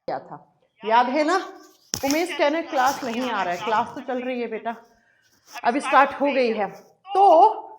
क्या था, याद है ना? उमेश कहने क्लास नहीं आ रहा है। क्लास तो चल रही है बेटा, अभी स्टार्ट हो गई है। तो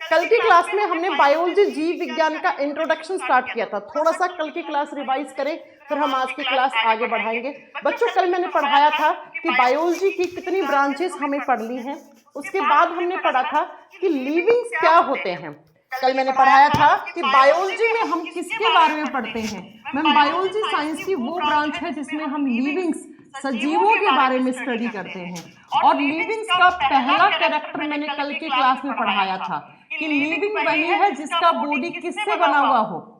कल की क्लास में हमने बायोलॉजी जीव विज्ञान का इंट्रोडक्शन स्टार्ट किया था। थोड़ा सा कल की क्लास रिवाइज करें, फिर हम आज की क्लास आगे बढ़ाएंगे। बच्चों कल मैंने पढ़ाया था कि बायोलॉजी की कितनी ब्रांचेस हमें पढ़नी है। उसके बाद हमने पढ़ा था कि लिविंग्स क्या होते हैं। कल मैंने पढ़ाया था कि बायोलॉजी में हम किसके बारे में पढ़ते हैं। मैम, बायोलॉजी साइंस की वो ब्रांच है जिसमें हम लिविंग्स, सजीवों के बारे में स्टडी करते हैं। और लिविंग्स का पहला कैरेक्टर मैंने कल की क्लास में पढ़ाया था कि लिविंग वही है जिसका बॉडी किससे बना हुआ हो।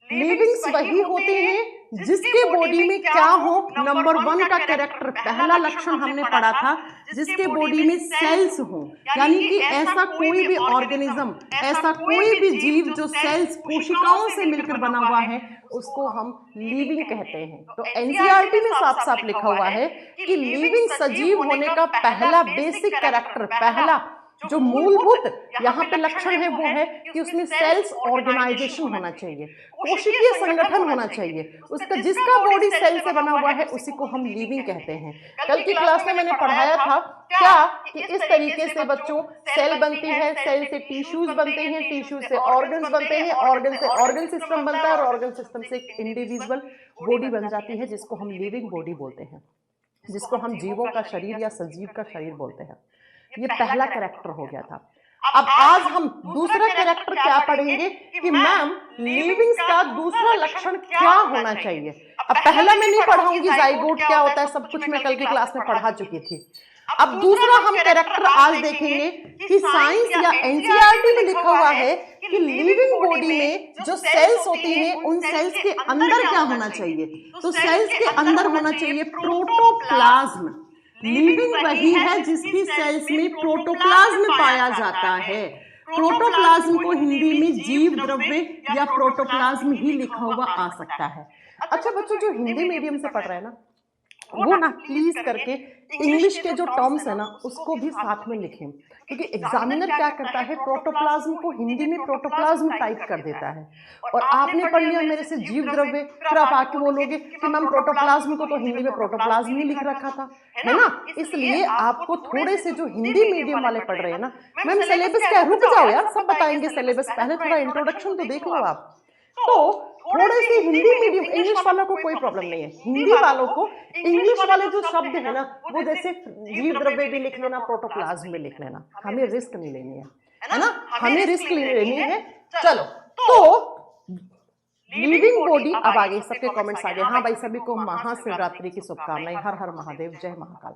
लिविंग्स वही होते हैं जिसके बॉडी में क्या हो। नंबर 1 का कैरेक्टर, पहला लक्षण हमने पढ़ा था, जिसके बॉडी में सेल्स हो। यानी कि ऐसा कोई भी ऑर्गेनिज्म, ऐसा कोई भी जीव जो सेल्स, कोशिकाओं से मिलकर बना हुआ है, उसको हम लिविंग कहते हैं। तो एनसीईआरटी में साफ साफ लिखा हुआ है कि लिविंग सजीव होने का पहला बेसिक कैरेक्टर, पहला जो मूलभूत यहाँ पे लक्षण है वो है कि उसमें सेल्स ऑर्गेनाइजेशन होना चाहिए, कोशिकीय संगठन होना चाहिए। उसका जिसका बॉडी सेल से बना हुआ है उसी को हम लिविंग कहते हैं। कल की क्लास में मैंने पढ़ाया था क्या कि इस तरीके से बच्चों सेल बनती है, सेल से टिश्यूज बनते हैं, टिश्यू से ऑर्गन्स बनते हैं, ऑर्गन से ऑर्गन सिस्टम बनता है और ऑर्गन सिस्टम से एक इंडिविजुअल बॉडी बन जाती है जिसको हम लिविंग बॉडी बोलते हैं, जिसको हम जीवों का शरीर या सजीव का शरीर बोलते हैं। ये पहला कैरेक्टर हो गया था। अब आज हम दूसरा कैरेक्टर क्या पढ़ेंगे कि मैम लिविंग्स का दूसरा लक्षण क्या होना चाहिए। अब पहला मैं नहीं पढ़ाऊंगी जाइगोट क्या होता है, सब कुछ मैं कल की क्लास में पढ़ा चुकी थी। अब दूसरा हम कैरेक्टर आज देखेंगे कि साइंस या एनसीईआरटी में लिखा हुआ है कि लिविंग बॉडी में जो सेल्स होती हैं उन सेल्स के अंदर क्या होना चाहिए। तो सेल्स के अंदर होना चाहिए प्रोटोप्लाज्म। लिविंग वही है जिसकी सेल्स में प्रोटोप्लाज्म पाया जाता है। प्रोटोप्लाज्म को हिंदी में जीव द्रव्य या प्रोटोप्लाज्म ही लिखा हुआ आ सकता है। अच्छा बच्चों, जो हिंदी मीडियम से पढ़ रहे हैं ना, वो ना प्लीज करके इंग्लिश के जो टर्म्स है ना उसको भी साथ में लिखें, क्योंकि एग्जामिनर क्या करता है, प्रोटोप्लाज्म को हिंदी में प्रोटोप्लाज्म टाइप कर देता है। और आपने पढ़ लिया मेरे से जीव द्रव्य, फिर आप आके बोलोगे कि मैम प्रोटोप्लाज्म को तो हिंदी में प्रोटोप्लाज्म ही लिख रखा था, है ना। इसलिए आपको थोड़े से जो हिंदी मीडियम वाले पढ़ रहे हैं ना, मैम सिलेबस क्या, रुक जाओ यार, सब बताएंगे सिलेबस, पहले थोड़ा इंट्रोडक्शन तो देख लो आप। तो थोड़े से हिंदी मीडियम, इंग्लिश वालों को कोई प्रॉब्लम नहीं है, हिंदी वालों को इंग्लिश वाले जो शब्द है ना वो जैसे जीव द्रव्य भी लिख लेना, प्रोटोप्लाज्म भी लिख लेना, हमें रिस्क नहीं लेनी है ना, हमें रिस्क लेनी है। चलो, तो लिविंग बॉडी, अब आगे सबके कमेंट्स आ गए। हाँ भाई, सभी को महाशिवरात्रि की शुभकामनाएं, हर हर महादेव, जय महाकाल।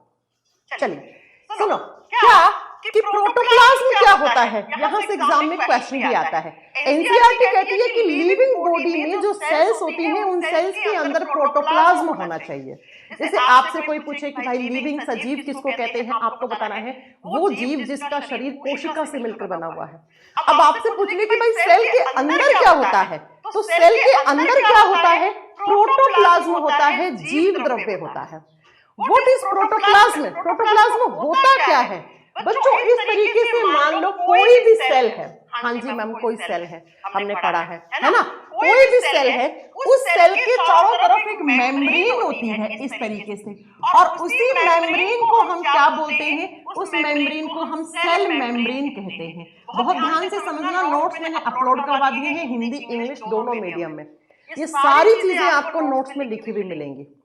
चलिए सुनो क्या कि प्रोटोप्लाज्म क्या होता है, यहां से एग्जाम में क्वेश्चन भी आता है। एनसीईआरटी कहती है कि लिविंग बॉडी में जो सेल्स होती हैं उन सेल्स के अंदर प्रोटोप्लाज्म होना चाहिए। जैसे आपसे कोई पूछे कि भाई लिविंग सजीव किसको कहते हैं, आपको बताना है वो जीव जिसका शरीर कोशिका से मिलकर बना हुआ है। अब आपसे पूछ ले कि भाई सेल के अंदर क्या होता है, तो सेल के अंदर क्या होता है, प्रोटोप्लाज्म होता है, जीव द्रव्य होता है। What is protoplasm? प्रोटोप्लाज्म होता क्या है बच्चों? इस तरीके से मान लो कोई भी सेल है, हाँ जी मैम कोई सेल है, हमने पढ़ा है ना, कोई भी सेल है, उस सेल के चारों तरफ एक मेम्ब्रेन होती है इस तरीके से, और उसी मेम्ब्रेन को हम क्या बोलते हैं, उस मेम्ब्रेन को हम सेल मेम्ब्रेन कहते हैं। बहुत ध्यान से समझना, नोट्स मैंने अपलोड करवा दिए हैं हिंदी इंग्लिश दोनों मीडियम में, ये सारी चीजें आपको नोट्स में लिखी हुई मिलेंगी,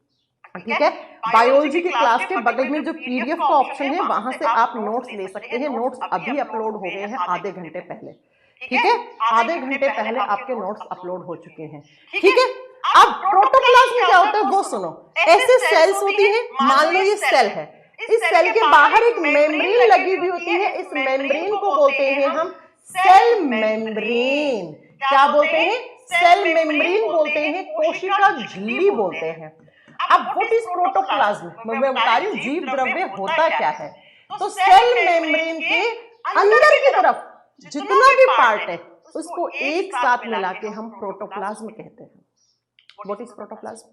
ठीक है। बायोलॉजी की क्लास के बगल में जो पीडीएफ का ऑप्शन है वहां से आप नोट्स ले सकते हैं। नोट्स अभी अपलोड हो गए हैं आधे घंटे पहले, ठीक है, आधे घंटे पहले आपके नोट्स अपलोड हो चुके हैं, ठीक है। अब प्रोटोप्लाज्म क्या होता है वो सुनो। ऐसे सेल्स होती हैं, मान लो ये सेल है, इस सेल के बाहर एक मेम्ब्रेन लगी हुई होती है, इस मेम्ब्रेन को बोलते हैं हम सेल मेम्ब्रेन। क्या बोलते हैं? सेल मेम्ब्रेन बोलते हैं, कोशिका झिल्ली बोलते हैं। अब व्हाट इज प्रोटोप्लाज्म? मैं बता रही हूं जीव द्रव्य होता क्या है। तो सेल मेम्ब्रेन के अंदर की तरफ जितना भी पार्ट है उसको एक साथ मिला के हम प्रोटोप्लाज्म कहते हैं। What is protoplasm?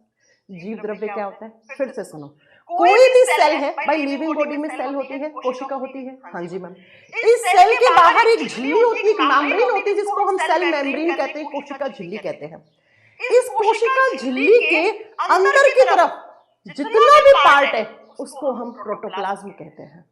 जीव द्रव्य क्या होता है? फिर से सुनो, कोई भी सेल है भाई, लिविंग बॉडी में सेल होती है, कोशिका होती है, हाँ जी मैम, इस सेल के बाहर एक झिल्ली होती है, एक मेम्ब्रेन होती है जिसको हम सेल मेम्ब्रेन कहते हैं, कोशिका झिल्ली कहते हैं। इस कोशिका झिल्ली के अंदर की तरफ जितना भी पार्ट है उसको हम प्रोटोप्लाज्म कहते हैं।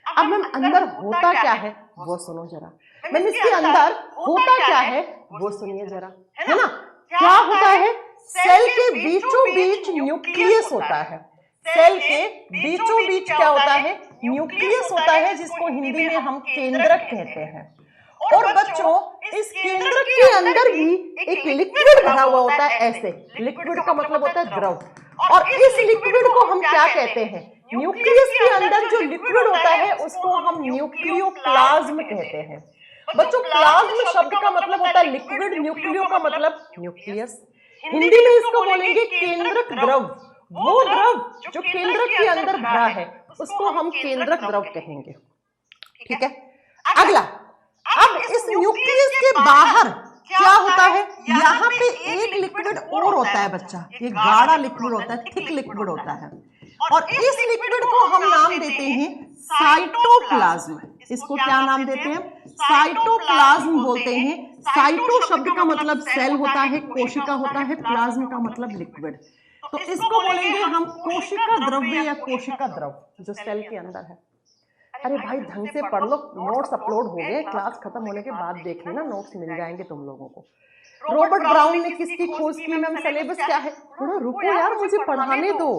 अब मैम अंदर होता क्या है वो सुनो जरा। मैम इसके अंदर होता क्या है वो सुनिए जरा, है ना। क्या होता है, सेल के बीचों बीच न्यूक्लियस होता है। सेल के बीचों बीच क्या होता है, न्यूक्लियस होता है, जिसको हिंदी में हम केंद्रक कहते हैं। और बच्चों इस केंद्रक के अंदर भी एक लिक्विड भरा हुआ होता है। ऐसे लिक्विड का मतलब होता है द्रव, और इस लिक्विड को हम क्या कहते हैं, न्यूक्लियस के अंदर जो लिक्विड होता है उसको हम न्यूक्लियोप्लाज्म कहते हैं। बच्चों प्लाज्म शब्द का मतलब होता है लिक्विड, न्यूक्लियो का मतलब न्यूक्लियस। हिंदी में इसको बोलेंगे केंद्रक द्रव। वो द्रव जो केंद्रक के अंदर भरा है उसको हम केंद्रक द्रव कहेंगे, ठीक है। अगला, अब इस न्यूक्लियस के बाहर क्या होता है, यहाँ पे एक लिक्विड और होता है बच्चा, ये गाढ़ा लिक्विड होता है, थिक लिक्विड होता है, और इस लिक्विड को हम नाम देते हैं साइटोप्लाज्म। इसको क्या नाम देते हैं, साइटोप्लाज्म बोलते हैं। साइटो शब्द का मतलब सेल होता है, कोशिका होता है, प्लाज्म का मतलब लिक्विड। तो इसको बोलेंगे हम कोशिका द्रव्य या कोशिका द्रव, जो सेल के अंदर है। अरे भाई ढंग से पढ़ लो, नोट्स अपलोड हो गए, क्लास खत्म होने के बाद देख लेना, नोट्स मिल जाएंगे तुम लोगों को। रॉबर्ट ब्राउन ने किसकी खोज की, मैम सिलेबस क्या है, थोड़ा रुको यार मुझे पढ़ाने दो।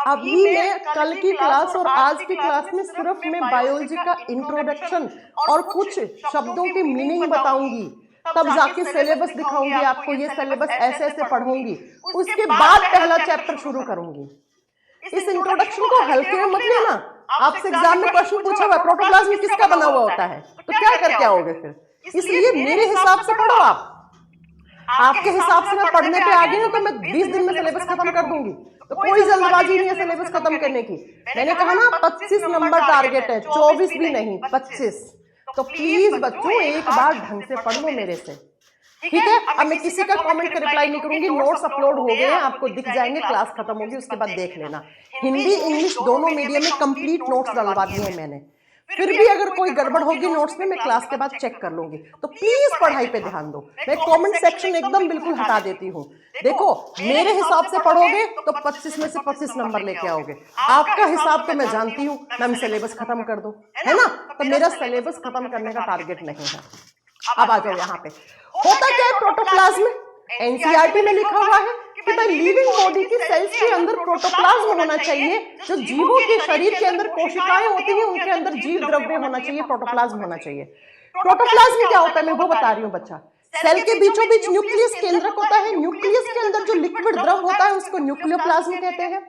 अभी मैं कल की क्लास और आज की क्लास में सिर्फ मैं बायोलॉजी का इंट्रोडक्शन और कुछ शब्दों की मीनिंग बताऊंगी, तब जाके सिलेबस दिखाऊंगी आपको, ये सिलेबस ऐसे ऐसे पढ़ूंगी, उसके बाद पहला चैप्टर शुरू करूंगी। इस इंट्रोडक्शन को हल्के में मत लेना। आपसे एग्जाम में क्वेश्चन पूछा हुआ प्रोटोप्लाज्म किसका बना हुआ होता है, तो क्या करके आओगे फिर। इसलिए मेरे हिसाब से पढ़ो आप, आपके हिसाब से मैं पढ़ने पे आ गई हूं तो मैं 20 दिन में सिलेबस खत्म कर दूंगी, तो कोई जल्दबाजी नहीं है सिलेबस खत्म करने की। मैंने कहा ना 25 नंबर टारगेट है, 24 भी नहीं 25। तो प्लीज बच्चों एक बार ढंग से पढ़ लो मेरे से, ठीक है। अब मैं किसी का कमेंट का रिप्लाई नहीं करूंगी, नोट्स अपलोड हो गए हैं, आपको दिख जाएंगे, क्लास खत्म होगी उसके बाद देख लेना। हिंदी इंग्लिश दोनों मीडियम में कंप्लीट नोट्स डलवा दिए हैं मैंने। फिर भी अगर कोई गड़बड़ होगी नोट्स में, मैं क्लास के बाद चेक कर लूंगी, तो प्लीज पढ़ाई पे ध्यान दो। मैं कमेंट सेक्शन एकदम बिल्कुल हटा देती हूँ। देखो मेरे हिसाब से पढ़ोगे तो 25 में से 25 नंबर लेके आओगे। आपका हिसाब तो मैं जानती हूँ, मैम सिलेबस खत्म कर दो, है ना, तो मेरा सिलेबस खत्म करने का टारगेट नहीं है। अब आ जाओ यहाँ पे, होता क्या है प्रोटोप्लाज्म, एनसीईआरटी में लिखा हुआ है कि भाई लिविंग बॉडी की सेल्स के अंदर प्रोटोप्लाज्म होना चाहिए। जो जीवों के शरीर के अंदर कोशिकाएं होती हैं उनके अंदर जीव द्रव्य होना चाहिए, प्रोटोप्लाज्म होना चाहिए। प्रोटोप्लाज्म क्या होता है मैं वो बता रही हूँ बच्चा। सेल के बीचों बीच न्यूक्लियस केंद्रक होता है, न्यूक्लियस के अंदर जो लिक्विड द्रव होता है उसको न्यूक्लियोप्लाज्म कहते हैं,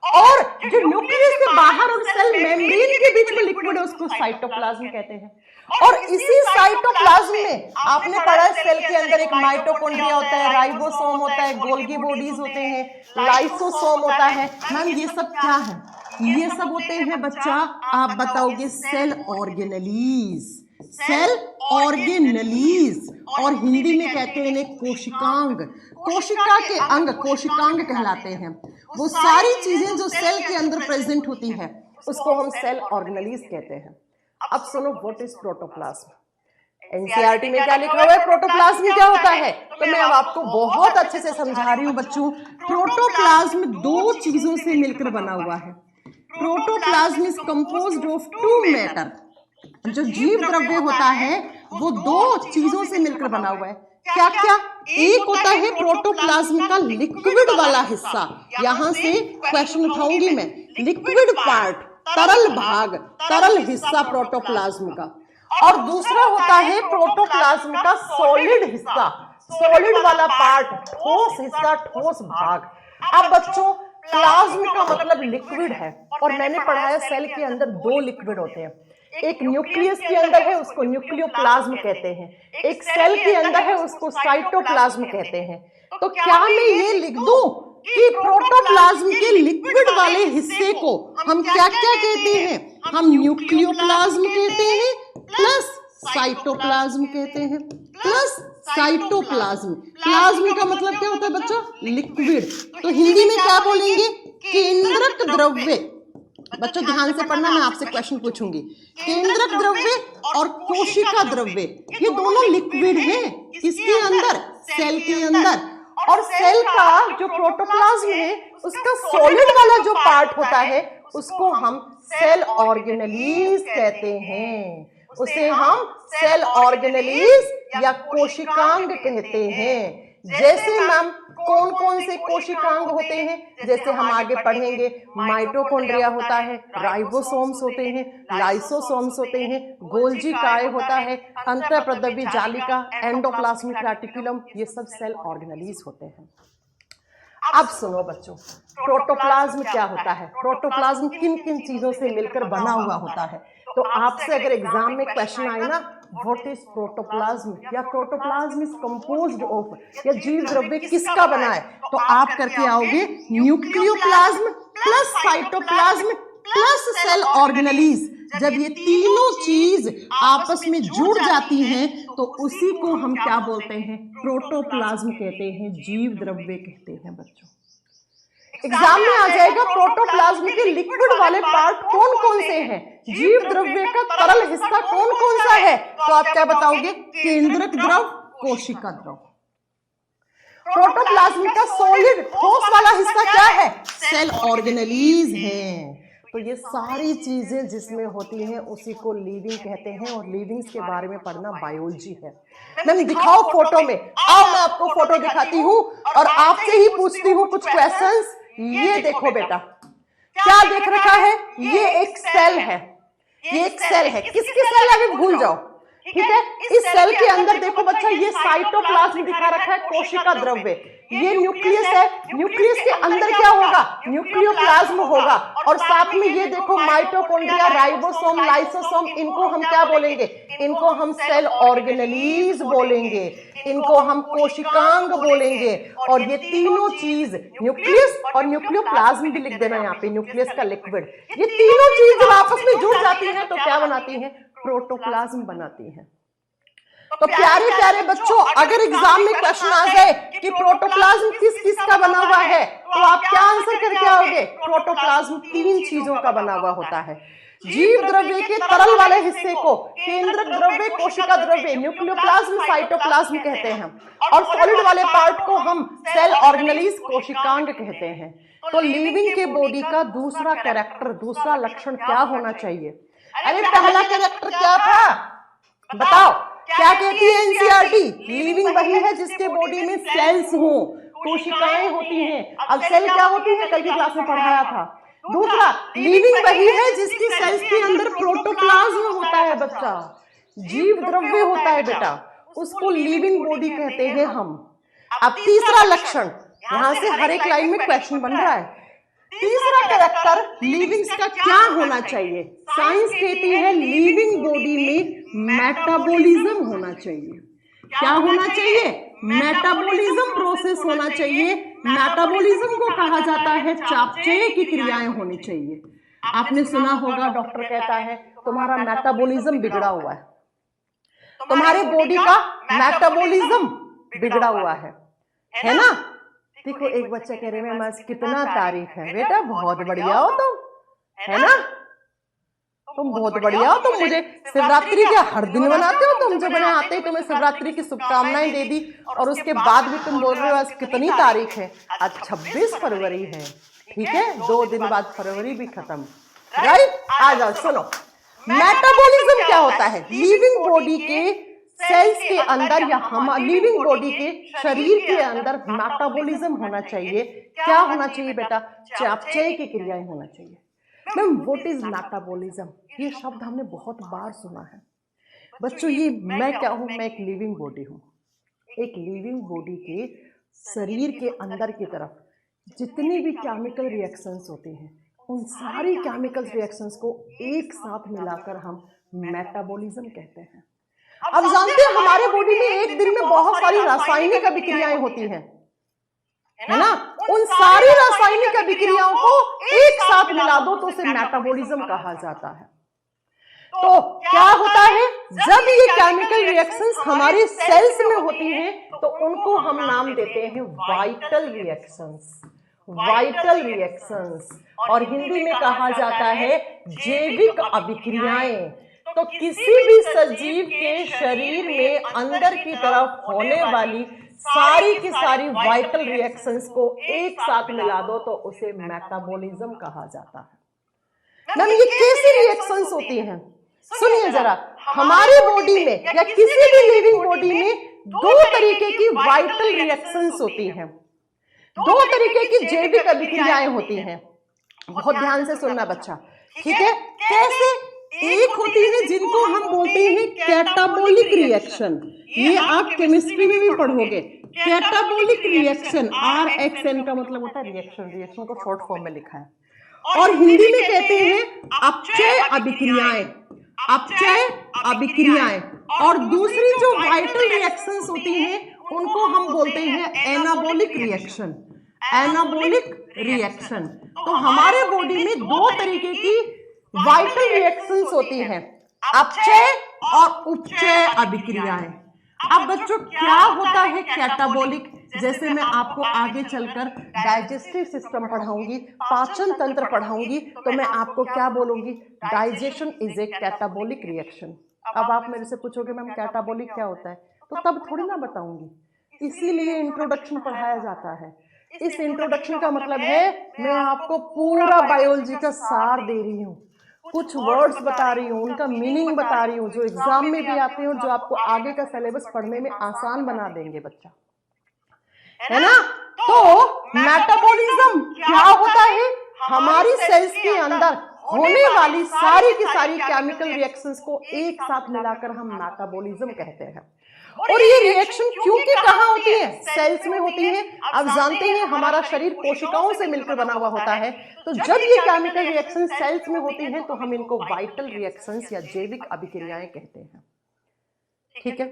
और जो न्यूक्लियस के बाहर और सेल मेम्ब्रेन के बीच में लिक्विड है उसको साइटोप्लाज्म कहते हैं। और इसी साइटोप्लाज्म में आपने पढ़ा है सेल के अंदर एक माइटोकॉन्ड्रिया होता है, राइबोसोम होता है, गोल्गी बॉडीज होते हैं, लाइसोसोम होता है। मैम ये सब क्या है, ये सब होते हैं बच्चा, आप बताओगे सेल ऑर्गेनेलीज, सेल ऑर्गेनेलीज, और हिंदी में कहते हैं इन्हें कोशिकांग। कोशिका के अंग कोशिकांग कहलाते हैं। वो सारी चीजें जो सेल के अंदर प्रेजेंट होती है उसको हम सेल ऑर्गेनेलीज कहते हैं। अब सुनो व्हाट इज प्रोटोप्लाज्म। एनसीईआरटी में क्या लिखा हुआ है, प्रोटोप्लाज्म क्या होता है, तो मैं अब आपको बहुत अच्छे से समझा रही हूँ बच्चों। प्रोटोप्लाज्म दो चीजों से मिलकर बना हुआ है। Protoplasm is composed of two matter. जो जीव द्रव्य होता है वो दो चीजों से मिलकर बना हुआ है। क्या क्या, एक होता है प्रोटोप्लाज्म का लिक्विड वाला हिस्सा, यहां से क्वेश्चन उठाऊंगी मैं, लिक्विड पार्ट, तरल भाग, तरल हिस्सा प्रोटोप्लाज्म का, और दूसरा होता है प्रोटोप्लाज्म का सॉलिड हिस्सा, सॉलिड वाला पार्ट, ठोस हिस्सा, ठोस भाग। अब बच्चों प्लाज्म का मतलब लिक्विड है, और मैंने पढ़ाया सेल के अंदर दो लिक्विड होते हैं, एक न्यूक्लियस के अंदर है उसको न्यूक्लियोप्लाज्म कहते हैं, एक सेल के अंदर है उसको साइटोप्लाज्म कहते हैं। तो क्या मैं ये लिख दूं कि प्रोटोप्लाज्म के लिक्विड वाले हिस्से को हम क्या क्या कहते हैं, हम न्यूक्लियोप्लाज्म कहते हैं प्लस साइटोप्लाज्म कहते हैं, प्लस साइटोप्लाज्म। प्लाज्म का मतलब क्या होता है बच्चा, लिक्विड। तो हिंदी में क्या बोलेंगे, केंद्रक द्रव्य। बच्चों ध्यान से पढ़ना, मैं आपसे क्वेश्चन पूछूंगी। केंद्रक द्रव्य और कोशिका द्रव्य ये दोनों लिक्विड हैं, किसके अंदर, सेल के अंदर। और सेल का जो प्रोटोप्लाज्म है उसका सॉलिड वाला जो पार्ट होता है उसको हम सेल ऑर्गेनेलीज कहते हैं। उसे हम सेल ऑर्गेनेलीज या कोशिकांग कहते हैं। जैसे मैम कौन कौन से कोशिकांग होते हैं, जैसे हम आगे पढ़ेंगे, माइटोकॉन्ड्रिया होता है, राइबोसोम्स होते हैं, लाइसोसोम्स होते हैं, गोल्जी काय होता है, अंतःप्रद्रव्य जालिका, एंडोप्लाज्मिक रेटिकुलम, ये सब सेल ऑर्गेनेलीज होते हैं। अब सुनो बच्चों, प्रोटोप्लाज्म क्या होता है, प्रोटोप्लाज्म किन किन चीजों से मिलकर बना हुआ होता है। तो आपसे अगर एग्जाम में क्वेश्चन आए ना, व्हाट इज प्रोटोप्लाज्म या प्रोटोप्लाज्म इज कंपोज्ड ऑफ, या जीव द्रव्य किसका बना है, तो आप करके आओगे nucleoplasm plus cytoplasm plus cell organelles. जब ये तीनों चीज आपस में जुड़ जाती हैं तो उसी को हम क्या बोलते हैं, प्रोटोप्लाज्म कहते हैं, जीव द्रव्य कहते हैं। बच्चों एग्जाम में आ जाएगा प्रोटोप्लाज्म के लिक्विड वाले पार्ट कौन कौन से हैं, जीव द्रव्य का तरल हिस्सा कौन कौन सा है, तो आप क्या बताओगे, केंद्रक द्रव, कोशिका द्रव। प्रोटोप्लाज्म का सॉलिड ठोस वाला हिस्सा क्या है, सेल ऑर्गेनेलीज है। तो ये सारी चीजें जिसमें होती हैं उसी को लिविंग कहते हैं, और लिविंग्स के बारे में पढ़ना बायोलॉजी है। मैम दिखाओ फोटो में, आओ मैं आपको फोटो दिखाती हूँ और आपसे ही पूछती हूँ कुछ क्वेश्चंस। ये देखो बेटा, क्या देख रखा है, ये एक सेल है, ये एक सेल है, किसकी सेल है अभी भूल जाओ, ठीक है। इस सेल के अंदर देखो बच्चा, ये साइटोप्लाज्म दिखा रखा है, कोशिका द्रव्य, ये न्यूक्लियस है, न्यूक्लियस के अंदर क्या होगा, न्यूक्लियोप्लाज्म होगा, और साथ में ये देखो माइटोकॉन्ड्रिया, राइबोसोम, लाइसोसोम, इनको हम क्या बोलेंगे, इनको हम सेल ऑर्गेनेलीज बोलेंगे, इनको हम कोशिकांग बोलेंगे। और ये तीनों चीज, न्यूक्लियस और न्यूक्लियोप्लाज्म भी लिख देना यहाँ पे, न्यूक्लियस का लिक्विड, ये तीनों चीज जब आपस में जुड़ जाती है तो क्या बनाती है, प्रोटोप्लाज्म बनाती है। तो प्यारे प्यारे बच्चों, अगर एग्जाम में क्वेश्चन आ जाए कि प्रोटोप्लाज्म किस किस का बना हुआ है, तो आप क्या आंसर करके आओगे, प्रोटोप्लाज्म तीन चीजों का बना हुआ होता है। जीव द्रव्य के तरल वाले हिस्से को केंद्रक द्रव्य, कोशिका द्रव्य, न्यूक्लियोप्लाज्म, साइटोप्लाज्म कहते हैं, और सॉलिड वाले पार्ट को हम सेल ऑर्गेनेलीज, कोशिकांग कहते हैं। तो लिविंग के बॉडी का दूसरा कैरेक्टर, दूसरा लक्षण क्या होना चाहिए। अरे पहला कैरेक्टर क्या था बताओ, क्या कहती है एनसीईआरटी, लिविंग वही है जिसके बॉडी में सेल्स हो, कोशिकाएं होती हैं। अब सेल क्या होती है, कल की क्लास में पढ़ाया था। दूसरा, लिविंग वही है जिसकी सेल्स के अंदर प्रोटोप्लाज्म होता है बच्चा, जीव द्रव्य होता है बेटा, उसको लिविंग बॉडी कहते हैं हम। अब तीसरा लक्षण, यहां से हर एक लाइन में क्वेश्चन बन रहा है। तीसरा कैरेक्टर लिविंग्स का क्या होना चाहिए, साइंस कहती है लिविंग बॉडी में मेटाबॉलिज्म होना चाहिए। क्या होना चाहिए, मेटाबॉलिज्म प्रोसेस होना चाहिए। मेटाबॉलिज्म को कहा जाता है चापचय की क्रियाएं होनी चाहिए। आपने सुना होगा डॉक्टर कहता है तुम्हारा मेटाबॉलिज्म बिगड़ा हुआ है, तुम्हारे बॉडी का मेटाबॉलिज्म बिगड़ा हुआ है ना। देखो एक बच्चा कह रहे हैं मैम कितना तारीफ है, बेटा बहुत बढ़िया हो तुम, है ना, तुम बहुत बढ़िया हो, तुम मुझे शिवरात्रि के हर दिन मनाते हो, तुम जब मैंने आते ही तुम्हें शिवरात्रि की शुभकामनाएं दे दी और उसके बाद भी तुम बोल रहे हो आज कितनी तारीख है, आज 26 फरवरी है, ठीक है, 2 दिन बाद फरवरी भी खत्म, राइट। आ जाओ सुनो, मेटाबॉलिज्म क्या होता है, लिविंग बॉडी के सेल्स के अंदर या हम लिविंग बॉडी के शरीर के अंदर मेटाबॉलिज्म होना चाहिए। क्या होना चाहिए बेटा, चापचय की क्रियाएं होना चाहिए। मैम व्हाट इज मेटाबॉलिज्म, ये शब्द हमने बहुत बार सुना है बच्चों। ये मैं क्या हूं, मैं एक लिविंग बॉडी हूं। एक लिविंग बॉडी के शरीर के अंदर की तरफ जितनी भी केमिकल रिएक्शंस होती हैं, उन सारी केमिकल रिएक्शंस को एक साथ मिलाकर हम मेटाबॉलिज्म कहते हैं। अब जानते हैं हमारे बॉडी में एक दिन में बहुत सारी रासायनिक अभिक्रियाएं होती हैं, है ना, उन सारी रासायनिक अभिक्रियाओं को एक साथ मिला दो तो उसे मेटाबॉलिज्म कहा जाता है। तो क्या होता है, जब ये केमिकल रिएक्शंस हमारे सेल्स में होती हैं तो उनको हम नाम देते हैं वाइटल रिएक्शंस, वाइटल रिएक्शंस, और हिंदी में कहा जाता है जैविक अभिक्रियाएं। तो किसी भी सजीव के शरीर में अंदर की तरफ होने वाली सारी की सारी वाइटल रिएक्शंस को एक साथ मिला दो तो उसे मेटाबॉलिज्म कहा जाता है। मैम ये कैसी रिएक्शंस होती हैं? सुनिए जरा, हमारे बॉडी में या किसी भी लिविंग बॉडी में दो तरीके की वाइटल रिएक्शंस होती हैं, दो तरीके की जैविक अभिक्रियाएं होती हैं। बहुत ध्यान से सुनना बच्चा, ठीक है? कैसे? एक होती है जिनको हम बोलते हैं कैटाबॉलिक रिएक्शन, ये आप केमिस्ट्री में भी पढ़ोगे। कैटाबॉलिक रिएक्शन, RXN का मतलब होता है रिएक्शन, रिएक्शन को शॉर्ट फॉर्म में लिखा है। और हिंदी में कहते हैं अपचय अभिक्रियाएं, अपचय अभिक्रियाएं। और दूसरी जो वाइटल रिएक्शंस होती हैं उनको हम बोलते हैं एनाबॉलिक रिएक्शन, एनाबॉलिक रिएक्शन। तो हमारे बॉडी में दो तरीके की वाइटल रिएक्शंस होती हैं, अपचय और उपचय अभिक्रियाएं। अब बच्चों क्या होता है कैटाबॉलिक? जैसे मैं आपको आगे चलकर डाइजेस्टिव सिस्टम पढ़ाऊंगी, पाचन तंत्र पढ़ाऊंगी, तो मैं आपको क्या बोलूंगी? Digestion is a catabolic reaction. अब आप मेरे से पूछोगे मैम कैटाबॉलिक क्या होता है, तो तब थोड़ी ना बताऊंगी, इसीलिए इंट्रोडक्शन पढ़ाया जाता है। इस इंट्रोडक्शन का मतलब है मैं आपको पूरा बायोलॉजी का सार दे रही हूँ, कुछ वर्ड्स बता रही हूँ, उनका मीनिंग बता रही हूँ, जो एग्जाम में भी आते हैं और जो आपको आगे का सिलेबस पढ़ने में आसान बना देंगे बच्चा, है ना? तो मेटाबॉलिज्म क्या होता है? हमारी सेल्स के अंदर होने वाली सारी की सारी केमिकल रिएक्शंस को एक साथ मिलाकर हम मेटाबॉलिज्म कहते हैं। और ये रिएक्शन क्योंकि कहाँ होती है? सेल्स में होती है। अब जानते हैं हमारा शरीर कोशिकाओं से मिलकर बना हुआ होता है, तो जब ये केमिकल रिएक्शन सेल्स में होती हैं तो हम इनको वाइटल रिएक्शंस या जैविक अभिक्रियाएं कहते हैं, ठीक है?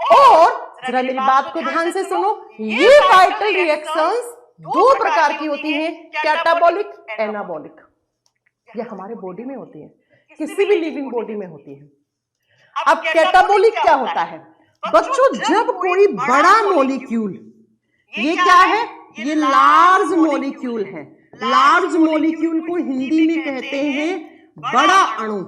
और जरा मेरी बात को ध्यान से सुनो, ये वाइटल रिएक्शंस दो प्रकार की होती हैं, कैटाबॉलिक, एनाबॉलिक। ये हमारे बॉडी में होती है, किसी भी लिविंग बॉडी में होती है। अब कैटाबॉलिक क्या होता है बच्चों? जब कोई बड़ा मॉलिक्यूल, ये क्या है? ये लार्ज मॉलिक्यूल है। लार्ज मॉलिक्यूल को हिंदी में कहते हैं बड़ा अणु,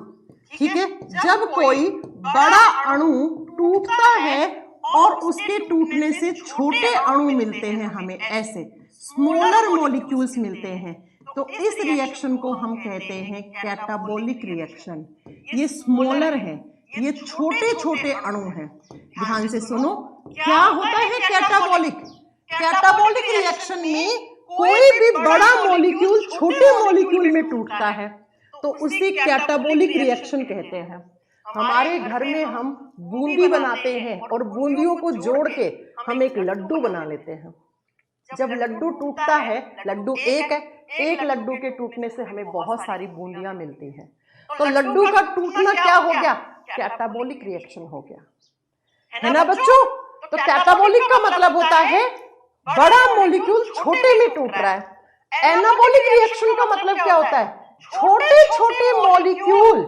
ठीक है? जब कोई बड़ा अणु टूटता है और उसके टूटने से छोटे अणु मिलते हैं हमें, ऐसे स्मॉलर मॉलिक्यूल्स मिलते हैं, तो इस रिएक्शन को हम कहते हैं कैटाबॉलिक रिएक्शन। ये स्मॉलर है, ये छोटे छोटे अणु हैं। ध्यान से सुनो, क्या होता है कैटाबॉलिक? कैटाबॉलिक रिएक्शन में कोई भी बड़ा मॉलिक्यूल छोटे मॉलिक्यूल में टूटता है तो उसे कैटाबॉलिक रिएक्शन कहते हैं। हमारे घर में हम बूंदी बनाते हैं और बूंदियों को जोड़ के हम एक लड्डू बना लेते हैं। जब लड्डू टूटता है, लड्डू एक है, एक लड्डू के टूटने से हमें बहुत सारी बूंदियां मिलती हैं, तो लड्डू का टूटना क्या हो गया? कैटाबॉलिक रिएक्शन हो गया, है ना बच्चों? तो कैटाबॉलिक का मतलब होता है बड़ा मॉलिक्यूल छोटे में टूट रहा है। एनाबॉलिक रिएक्शन का मतलब क्या होता है? छोटे छोटे मॉलिक्यूल,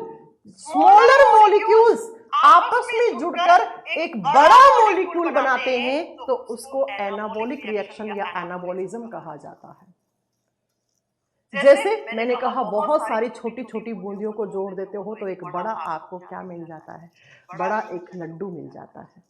स्मॉलर मॉलिक्यूल्स आपस में जुड़कर एक बड़ा मॉलिक्यूल बनाते हैं, तो उसको एनाबॉलिक रिएक्शन या एनाबॉलिज्म कहा जाता है। जैसे मैंने कहा बहुत सारी छोटी छोटी बूंदियों को जोड़ देते हो तो एक बड़ा आपको क्या मिल जाता है? बड़ा एक लड्डू मिल जाता है।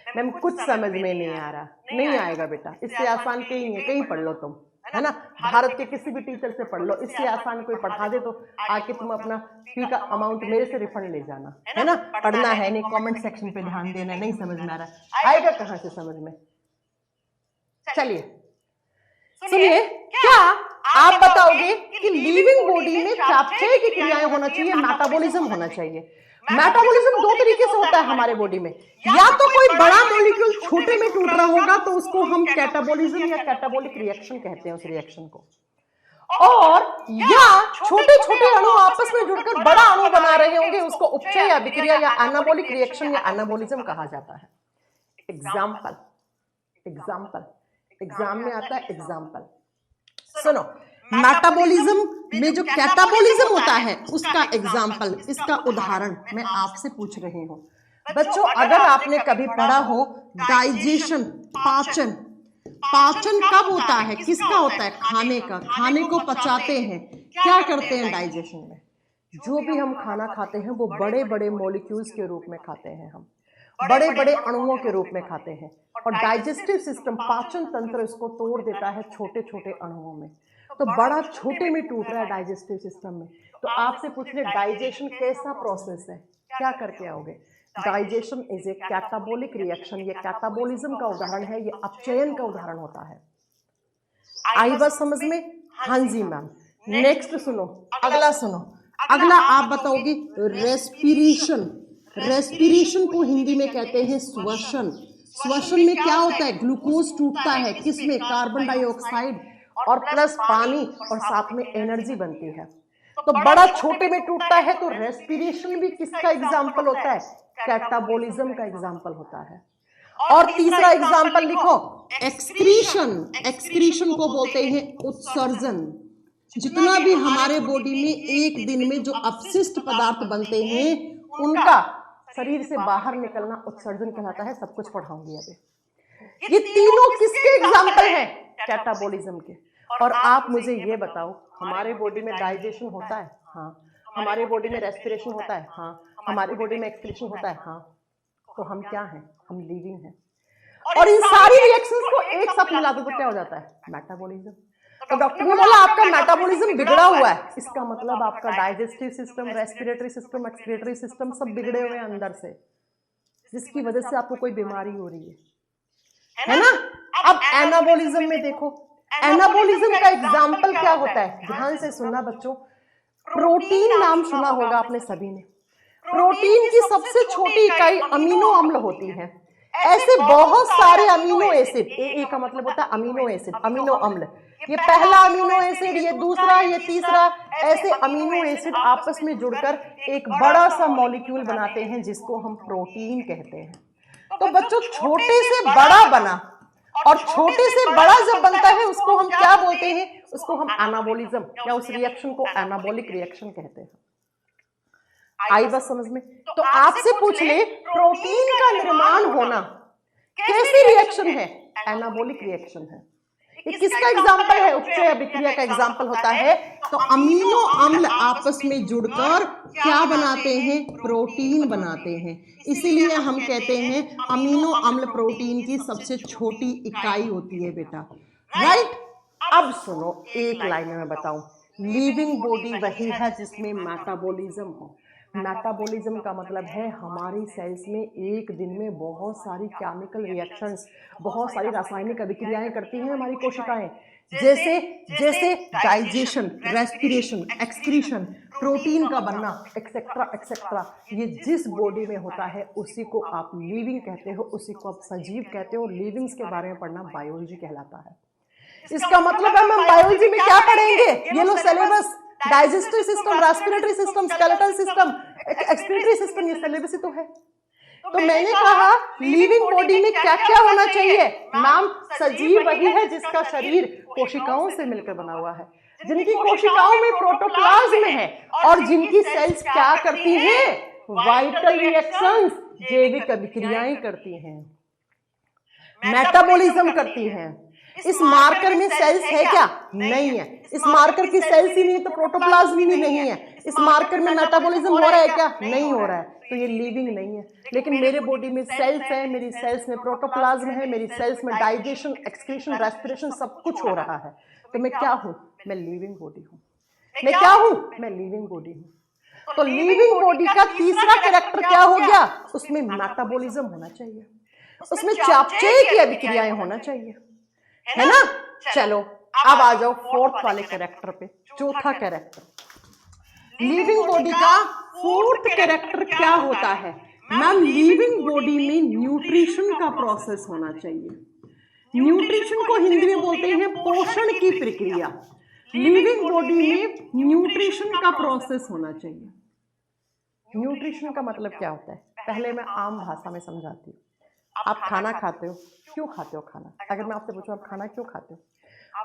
मैम कुछ समझ में नहीं आ रहा। नहीं आएगा बेटा, इससे आसान कहीं है, कहीं पढ़ लो तुम, है ना? भारत के किसी भी टीचर से पढ़ लो, इससे आसान कोई पढ़ा दे तो आके तुम अपना फी का अमाउंट मेरे से रिफंड ले जाना, है ना? पढ़ना है नहीं, कमेंट सेक्शन पे ध्यान देना। नहीं समझ में आ रहा, आएगा कहां से समझ में? चलिए सुनिए, क्या आप बताओगे कि लिविंग बॉडी में चापचय की क्रियाएं होना चाहिए, मेटाबॉलिज्म होना चाहिए? मेटाबॉलिज्म दो तरीके से होता है हमारे बॉडी में, या तो कोई बड़ा मॉलिक्यूल छोटे में टूट रहा होगा तो उसको हम कैटाबॉलिज्म या कैटाबॉलिक रिएक्शन कहते हैं उस रिएक्शन को, और या छोटे छोटे अणु आपस में जुड़कर बड़ा अणु बना रहे होंगे, उसको उपचय या अभिक्रिया या एनाबॉलिक रिएक्शन या एनाबॉलिज्म कहा जाता है। एग्जाम्पल, एग्जाम्पल, एग्जाम में आता है एग्जाम्पल। सुनो, मेटाबॉलिज्म में जो कैटाबॉलिज्म होता है उसका एग्जाम्पल, इसका उदाहरण मैं आपसे पूछ रही हूं बच्चों। अगर आपने कभी पढ़ा हो डाइजेशन, पाचन, पाचन कब होता है? किसका होता है? खाने का। खाने को पचाते हैं, क्या करते हैं डाइजेशन में? जो भी हम खाना खाते हैं वो बड़े बड़े मॉलिक्यूल्स के रूप में खाते हैं हम, बड़े बड़े अणुओं के रूप में खाते हैं। और डाइजेस्टिव सिस्टम, पाचन तंत्र, इसको तोड़ देता है छोटे छोटे अणुओं में। तो बड़ा छोटे में टूट रहा है डाइजेस्टिव सिस्टम में। तो आपसे पूछ ले डाइजेशन कैसा प्रोसेस है, क्या करके आओगे? Digestion is a catabolic reaction. ये कैटाबोलिज्म का उदाहरण है, ये अपचयन का उदाहरण होता है। आई बात समझ में? हाँ जी मैम। नेक्स्ट सुनो, अगला सुनो। अगला आप बताओगी रेस्पिरेशन। रेस्पिरेशन को हिंदी में कहते हैं श्वसन। श्वसन में क्या होता है? ग्लूकोज टूटता है, किसमें? कार्बन डाइऑक्साइड और प्लस पानी, और साथ में एनर्जी बनती है। तो बड़ा छोटे में टूटता है, तो रेस्पिरेशन भी किसका एग्जाम्पल होता है? कैटाबोलिज्म का एग्जाम्पल होता है। और तीसरा एग्जाम्पल लिखो, एक्सक्रीशन। एक्सक्रीशन को बोलते हैं उत्सर्जन। जितना भी हमारे बॉडी में एक दिन में जो अपशिष्ट पदार्थ बनते हैं, उनका शरीर से बाहर निकलना उत्सर्जन कहलाता है। सब कुछ पढ़ाऊंगी अभी। ये तीनों किसके एग्जाम्पल हैं? कैटाबोलिज्म के। और आप मुझे ये बताओ, हमारे बॉडी में डाइजेशन होता है? हाँ। हमारे बॉडी में रेस्पिरेशन होता है? हाँ। हमारे बॉडी में एक्सक्रीशन होता है? हाँ। तो हम क्या हैं? हम लिविंग हैं। और इन सारी रिएक्शंस को एक साथ मिला दो तो क्या हो जाता है? मेटाबॉलिज्म। तो डॉक्टर ने बोला आपका मेटाबॉलिज्म बिगड़ा हुआ है, इसका मतलब आपका digestive system, respiratory system, excretory system सब बिगड़े हुए हैं अंदर से, जिसकी वजह से आपको कोई बीमारी हो रही है ना? अब एनाबॉलिज्म में देखो, एनाबॉलिज्म का एग्जाम्पल क्या होता है? ध्यान से सुनना बच्चों। प्रोटीन नाम सुना होगा आपने सभी ने। प्रोटीन की सबसे छोटी इकाई अमीनो अम्ल होती है। ऐसे बहुत सारे अमीनो एसिड, ए का मतलब होता है अमीनो एसिड, अमीनो अम्ल। ये पहला अमीनो एसिड, ये दूसरा, ये तीसरा, ऐसे अमीनो एसिड आपस में जुड़कर एक बड़ा सा मॉलिक्यूल बनाते हैं जिसको हम प्रोटीन कहते हैं। तो बच्चों छोटे से बड़ा बना, और छोटे से बड़ा जब बनता है उसको हम क्या बोलते हैं? उसको हम एनाबॉलिज्म, या उस रिएक्शन को एनाबॉलिक रिएक्शन कहते हैं। आई बस समझ में? तो आपसे पूछ ले, प्रोटीन का निर्माण होना कैसी रिएक्शन है? एनाबॉलिक रिएक्शन है। ये किसका एग्जाम्पल है? उपचय अभिक्रिया का एग्जाम्पल होता है। तो अमीनो अम्ल आपस में जुड़कर क्या बनाते हैं? प्रोटीन बनाते हैं। इसीलिए हम कहते हैं अमीनो अम्ल प्रोटीन की सबसे छोटी इकाई होती है बेटा, राइट? अब सुनो, एक लाइन में बताऊं, लिविंग बॉडी वही है जिसमें मेटाबॉलिज्म हो। मेटाबॉलिज्म का मतलब है हमारी सेल्स में एक दिन में बहुत सारी केमिकल रिएक्शंस, बहुत सारी रासायनिक अभिक्रियाएं करती हैं हमारी कोशिकाएं, जैसे जैसे डाइजेशन, रेस्पिरेशन, एक्सक्रीशन, प्रोटीन का बनना, एक्सेट्रा एक्सेट्रा। ये जिस बॉडी में होता है उसी को आप लिविंग कहते हो, उसी को आप सजीव कहते हो। लिविंग्स के बारे में पढ़ना बायोलॉजी कहलाता है। इसका मतलब है हम बायोलॉजी में क्या पढ़ेंगे? ये लो syllabus, digestive system, respiratory system, skeletal system, excretory system, ये सिलेबस ही तो है। तो मैंने कहा लिविंग बॉडी में क्या क्या होना चाहिए? नाम, सजीव वही है जिसका शरीर कोशिकाओं से मिलकर बना हुआ है, जिनकी कोशिकाओं में प्रोटोप्लाज्म है, और जिनकी सेल्स क्या करती हैं? वाइटल रिएक्शंस, जैविक अभिक्रियाएं करती हैं, मेटाबॉलिज्म करती हैं। इस मार्कर में सेल्स है क्या? नहीं है। इस मार्कर की सेल्स ही नहीं तो प्रोटोप्लाज्म भी नहीं है। इस मार्कर में मेटाबॉलिज्म हो रहा है क्या? नहीं हो रहा है। तो ये लिविंग नहीं है। लेकिन मेरे बॉडी में सेल्स है, मेरी सेल्स में प्रोटोप्लाज्म है, मेरी सेल्स में डाइजेशन, एक्सक्रीशन, रेस्पिरेशन सब कुछ हो रहा है। तो मैं क्या हूं? मैं लिविंग बॉडी हूं। मैं क्या हूं? मैं लिविंग बॉडी हूं। तो लिविंग बॉडी का तीसरा कैरेक्टर क्या हो गया? उसमें मेटाबॉलिज्म होना चाहिए, उसमें चयापचय की अभिक्रियाएं होना चाहिए, है ना? चलो अब आ जाओ फोर्थ वाले कैरेक्टर पे, चौथा कैरेक्टर। लिविंग बॉडी का फोर्थ कैरेक्टर क्या होता है? मैम लिविंग बॉडी में न्यूट्रिशन का प्रोसेस होना चाहिए। न्यूट्रिशन को हिंदी में बोलते हैं पोषण की प्रक्रिया। लिविंग बॉडी में न्यूट्रिशन का प्रोसेस होना चाहिए। न्यूट्रिशन का मतलब क्या होता है? पहले मैं आम भाषा में समझाती हूँ। आप खाना खाते हो, क्यों खाते हो खाना? अगर मैं आपसे पूछूं आप खाना क्यों खाते हो,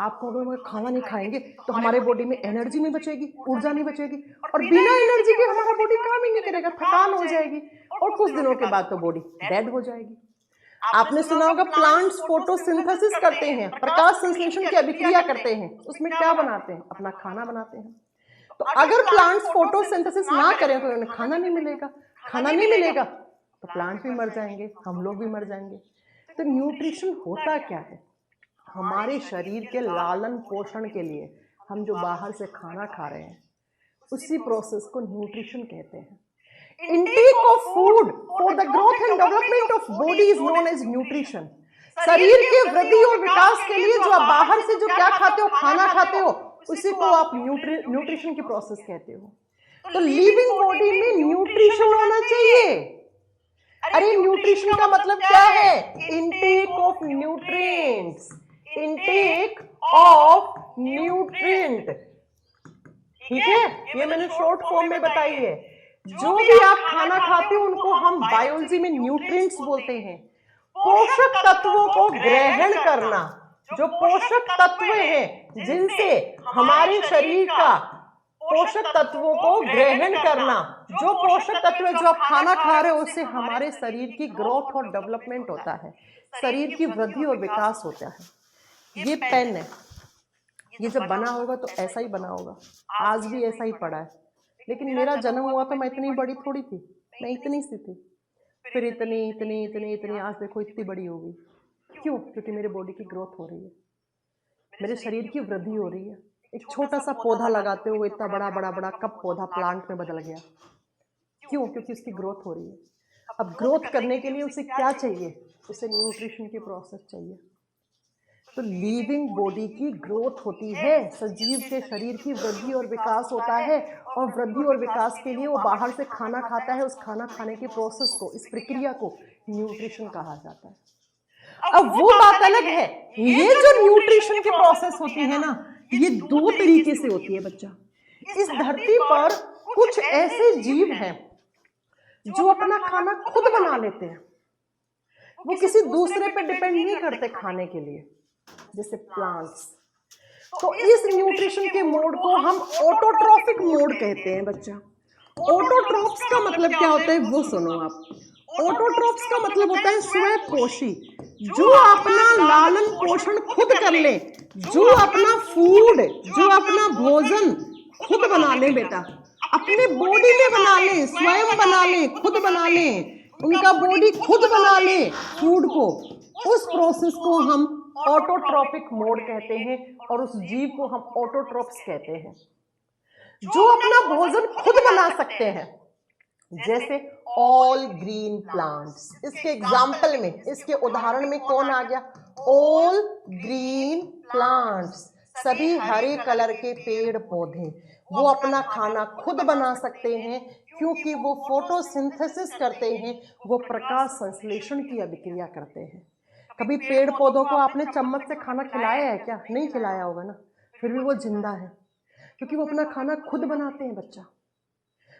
आप कहोगे खाना नहीं खाएंगे तो हमारे बॉडी में एनर्जी नहीं बचेगी, ऊर्जा नहीं बचेगी, और बिना एनर्जी के हमारा बॉडी काम ही नहीं करेगा, थकान हो जाएगी, और कुछ दिनों के बाद तो बॉडी डेड हो जाएगी। आपने सुना होगा प्लांट्स फोटोसिंथेसिस करते हैं, प्रकाश संश्लेषण की अभिक्रिया करते हैं, उसमें क्या बनाते हैं? अपना खाना बनाते हैं। तो अगर प्लांट्स फोटोसिंथेसिस ना करें तो उन्हें खाना नहीं मिलेगा। खाना नहीं मिलेगा तो प्लांट भी मर जाएंगे, हम लोग भी मर जाएंगे। तो न्यूट्रिशन होता क्या है? हमारे शरीर के लालन पोषण के लिए हम जो बाहर से खाना खा रहे हैं, उसी प्रोसेस को न्यूट्रिशन कहते हैं। Intake of food for the growth and development of body is known as nutrition. शरीर के वृद्धि और विकास के लिए जो आप बाहर से जो क्या खाते हो, खाना खाते हो, उसी को आप न्यूट्रिशन की प्रोसेस कहते हो। तो लिविंग बॉडी में न्यूट्रिशन होना चाहिए। अरे न्यूट्रिशन का मतलब क्या है? Intake of nutrients, intake of nutrient. ठीक है, ये मैंने शॉर्ट फॉर्म में बताई है। जो भी आप खाना खाते हो उनको हम बायोलॉजी में न्यूट्रिएंट्स बोलते हैं। पोषक तत्वों को ग्रहण करना, जो पोषक तत्व हैं जिनसे हमारे शरीर का पोषक तत्वों को ग्रहण करना, जो पोषक तत्व जो आप खाना खा रहे हो उससे हमारे शरीर की ग्रोथ और डेवलपमेंट होता है, शरीर की वृद्धि और विकास होता है। ये पेन है, ये जब बना होगा तो ऐसा ही बना होगा, आज भी ऐसा ही पड़ा है। लेकिन मेरा जन्म हुआ तो मैं इतनी बड़ी थोड़ी थी, मैं इतनी सी थी, फिर इतनी इतनी इतनी इतनी, आज देखो इतनी बड़ी हो गई। क्यों? क्योंकि मेरे बॉडी की ग्रोथ हो रही है, मेरे शरीर की वृद्धि हो रही है। एक छोटा सा पौधा लगाते हुए इतना बड़ा बड़ा बड़ा कब पौधा प्लांट में बदल गया। क्यों? क्योंकि उसकी ग्रोथ हो रही है। अब ग्रोथ करने के लिए उसे क्या चाहिए? उसे न्यूट्रिशन की प्रोसेस चाहिए। तो लिविंग बॉडी की ग्रोथ होती है, सजीव के शरीर की वृद्धि और विकास होता है, और वृद्धि और विकास के लिए वो बाहर से खाना खाता है। उस खाना खाने की प्रोसेस को, इस प्रक्रिया को न्यूट्रिशन कहा जाता है। अब वो बात अलग है, ये जो न्यूट्रिशन की प्रोसेस होती है ना, ये दो तरीके से होती है बच्चा। इस धरती पर कुछ ऐसे जीव हैं जो अपना खाना खुद बना लेते हैं, वो किसी दूसरे पे डिपेंड नहीं करते खाने के लिए, जैसे प्लांट्स। तो इस न्यूट्रिशन के मोड को हम ऑटोट्रॉफिक मोड कहते हैं बच्चा। ऑटोट्रॉफ्स का मतलब क्या होता है वो सुनो आप। ऑटोट्रॉफ्स का मतलब होता है स्वपोषी, जो अपना लालन पोषण खुद कर ले, जो अपना फूड, जो अपना भोजन खुद बना ले बेटा, अपने बॉडी में बना ले, स्वयं बना ले, खुद बना ले, उनका बॉडी खुद बना ले फूड को। उस प्रोसेस को हम ऑटोट्रॉपिक मोड कहते हैं, और उस जीव को हम ऑटोट्रॉप्स कहते हैं, जो अपना भोजन खुद बना सकते हैं। जैसे ऑल ग्रीन प्लांट्स, इसके एग्जाम्पल में, इसके उदाहरण में कौन आ गया? ऑल ग्रीन प्लांट्स, सभी हरे कलर के पेड़ पौधे, वो अपना खाना खुद बना सकते हैं, क्योंकि वो फोटोसिंथेसिस करते हैं, वो प्रकाश संश्लेषण की अभिक्रिया करते हैं। कभी पेड़ पौधों को आपने चम्मच से खाना खिलाया है क्या? नहीं खिलाया होगा ना, फिर भी वो जिंदा है, क्योंकि वो अपना खाना खुद बनाते हैं बच्चा,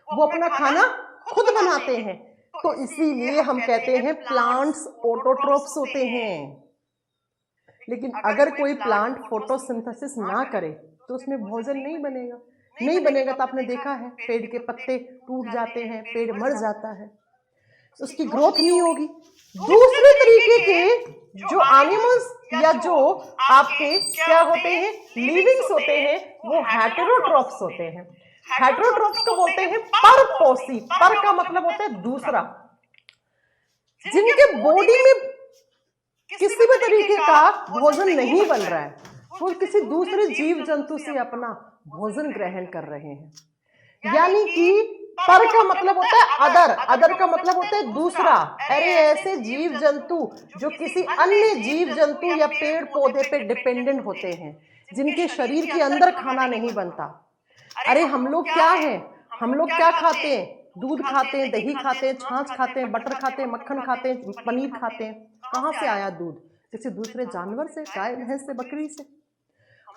वो अपना खाना खुद बनाते हैं। तो इसीलिए हम कहते हैं प्लांट्स ऑटोट्रॉप्स होते हैं। लेकिन अगर कोई प्लांट फोटोसिंथेसिस ना करे तो उसमें भोजन नहीं बनेगा। नहीं बनेगा तो आपने देखा है, पेड़ के पत्ते टूट जाते हैं, पेड़ मर जाता है, उसकी ग्रोथ नहीं होगी। दूसरे तरीके के जो एनिमल्स या जो आपके क्या होते हैं, लिविंग्स होते हैं, वो हेटेरोट्रॉप्स होते हैं। हेटेरोट्रॉप्स को बोलते हैं परपोषी। पर का मतलब होता है दूसरा, जिनके बॉडी में किसी भी तरीके का भोजन नहीं बन रहा है, वो किसी दूसरे जीव जंतु से अपना भोजन ग्रहण कर रहे हैं। यानी कि पर का मतलब होता है अदर, अदर का मतलब होता है दूसरा। अरे ऐसे जीव जंतु जो किसी अन्य जीव जंतु या पेड़ पौधे पे डिपेंडेंट होते हैं, जिनके शरीर के अंदर खाना नहीं बनता। अरे हम लोग क्या हैं, हम लोग क्या खाते हैं? दूध खाते हैं, दही खाते हैं, छाछ खाते हैं, बटर खाते हैं, मक्खन खाते हैं, पनीर खाते हैं। कहाँ से आया दूध? किसी दूसरे जानवर से, गाय भैंस से, बकरी से।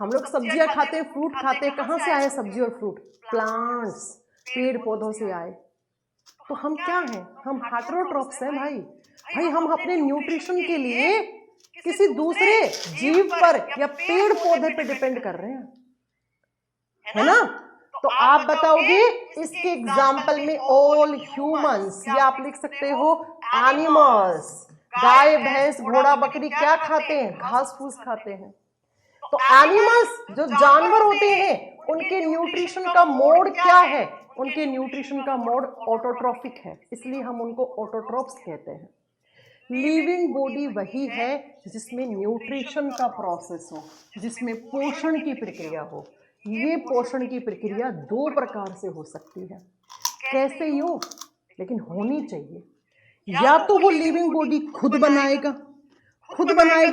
हम लोग सब्जियां खाते हैं, फ्रूट खाते हैं, कहाँ से आए सब्जी और फ्रूट? प्लांट्स, पेड़ पौधों से आए। तो हम क्या हैं? हम हेटेरोट्रॉप्स हैं भाई। भाई हम अपने न्यूट्रिशन के लिए किसी दूसरे जीव पर या पेड़ पौधे पे डिपेंड कर रहे हैं, है ना? तो आप बताओगे इसके एग्जाम्पल में ऑल ह्यूमंस, या आप लिख सकते हो एनिमल्स। गाय भैंस घोड़ा बकरी क्या खाते हैं? घास फूस खाते हैं। तो एनिमल्स जो जानवर होते हैं, उनके न्यूट्रिशन का मोड क्या है? उनके न्यूट्रिशन का मोड ऑटोट्रॉफिक है, इसलिए हम उनको ऑटोट्रॉप्स कहते हैं। लिविंग बॉडी वही है जिसमें न्यूट्रिशन का प्रोसेस हो, जिसमें पोषण की प्रक्रिया हो। ये पोषण की प्रक्रिया दो प्रकार से हो सकती है, कैसे ही हो लेकिन होनी चाहिए। या तो वो लिविंग बॉडी खुद बनाएगा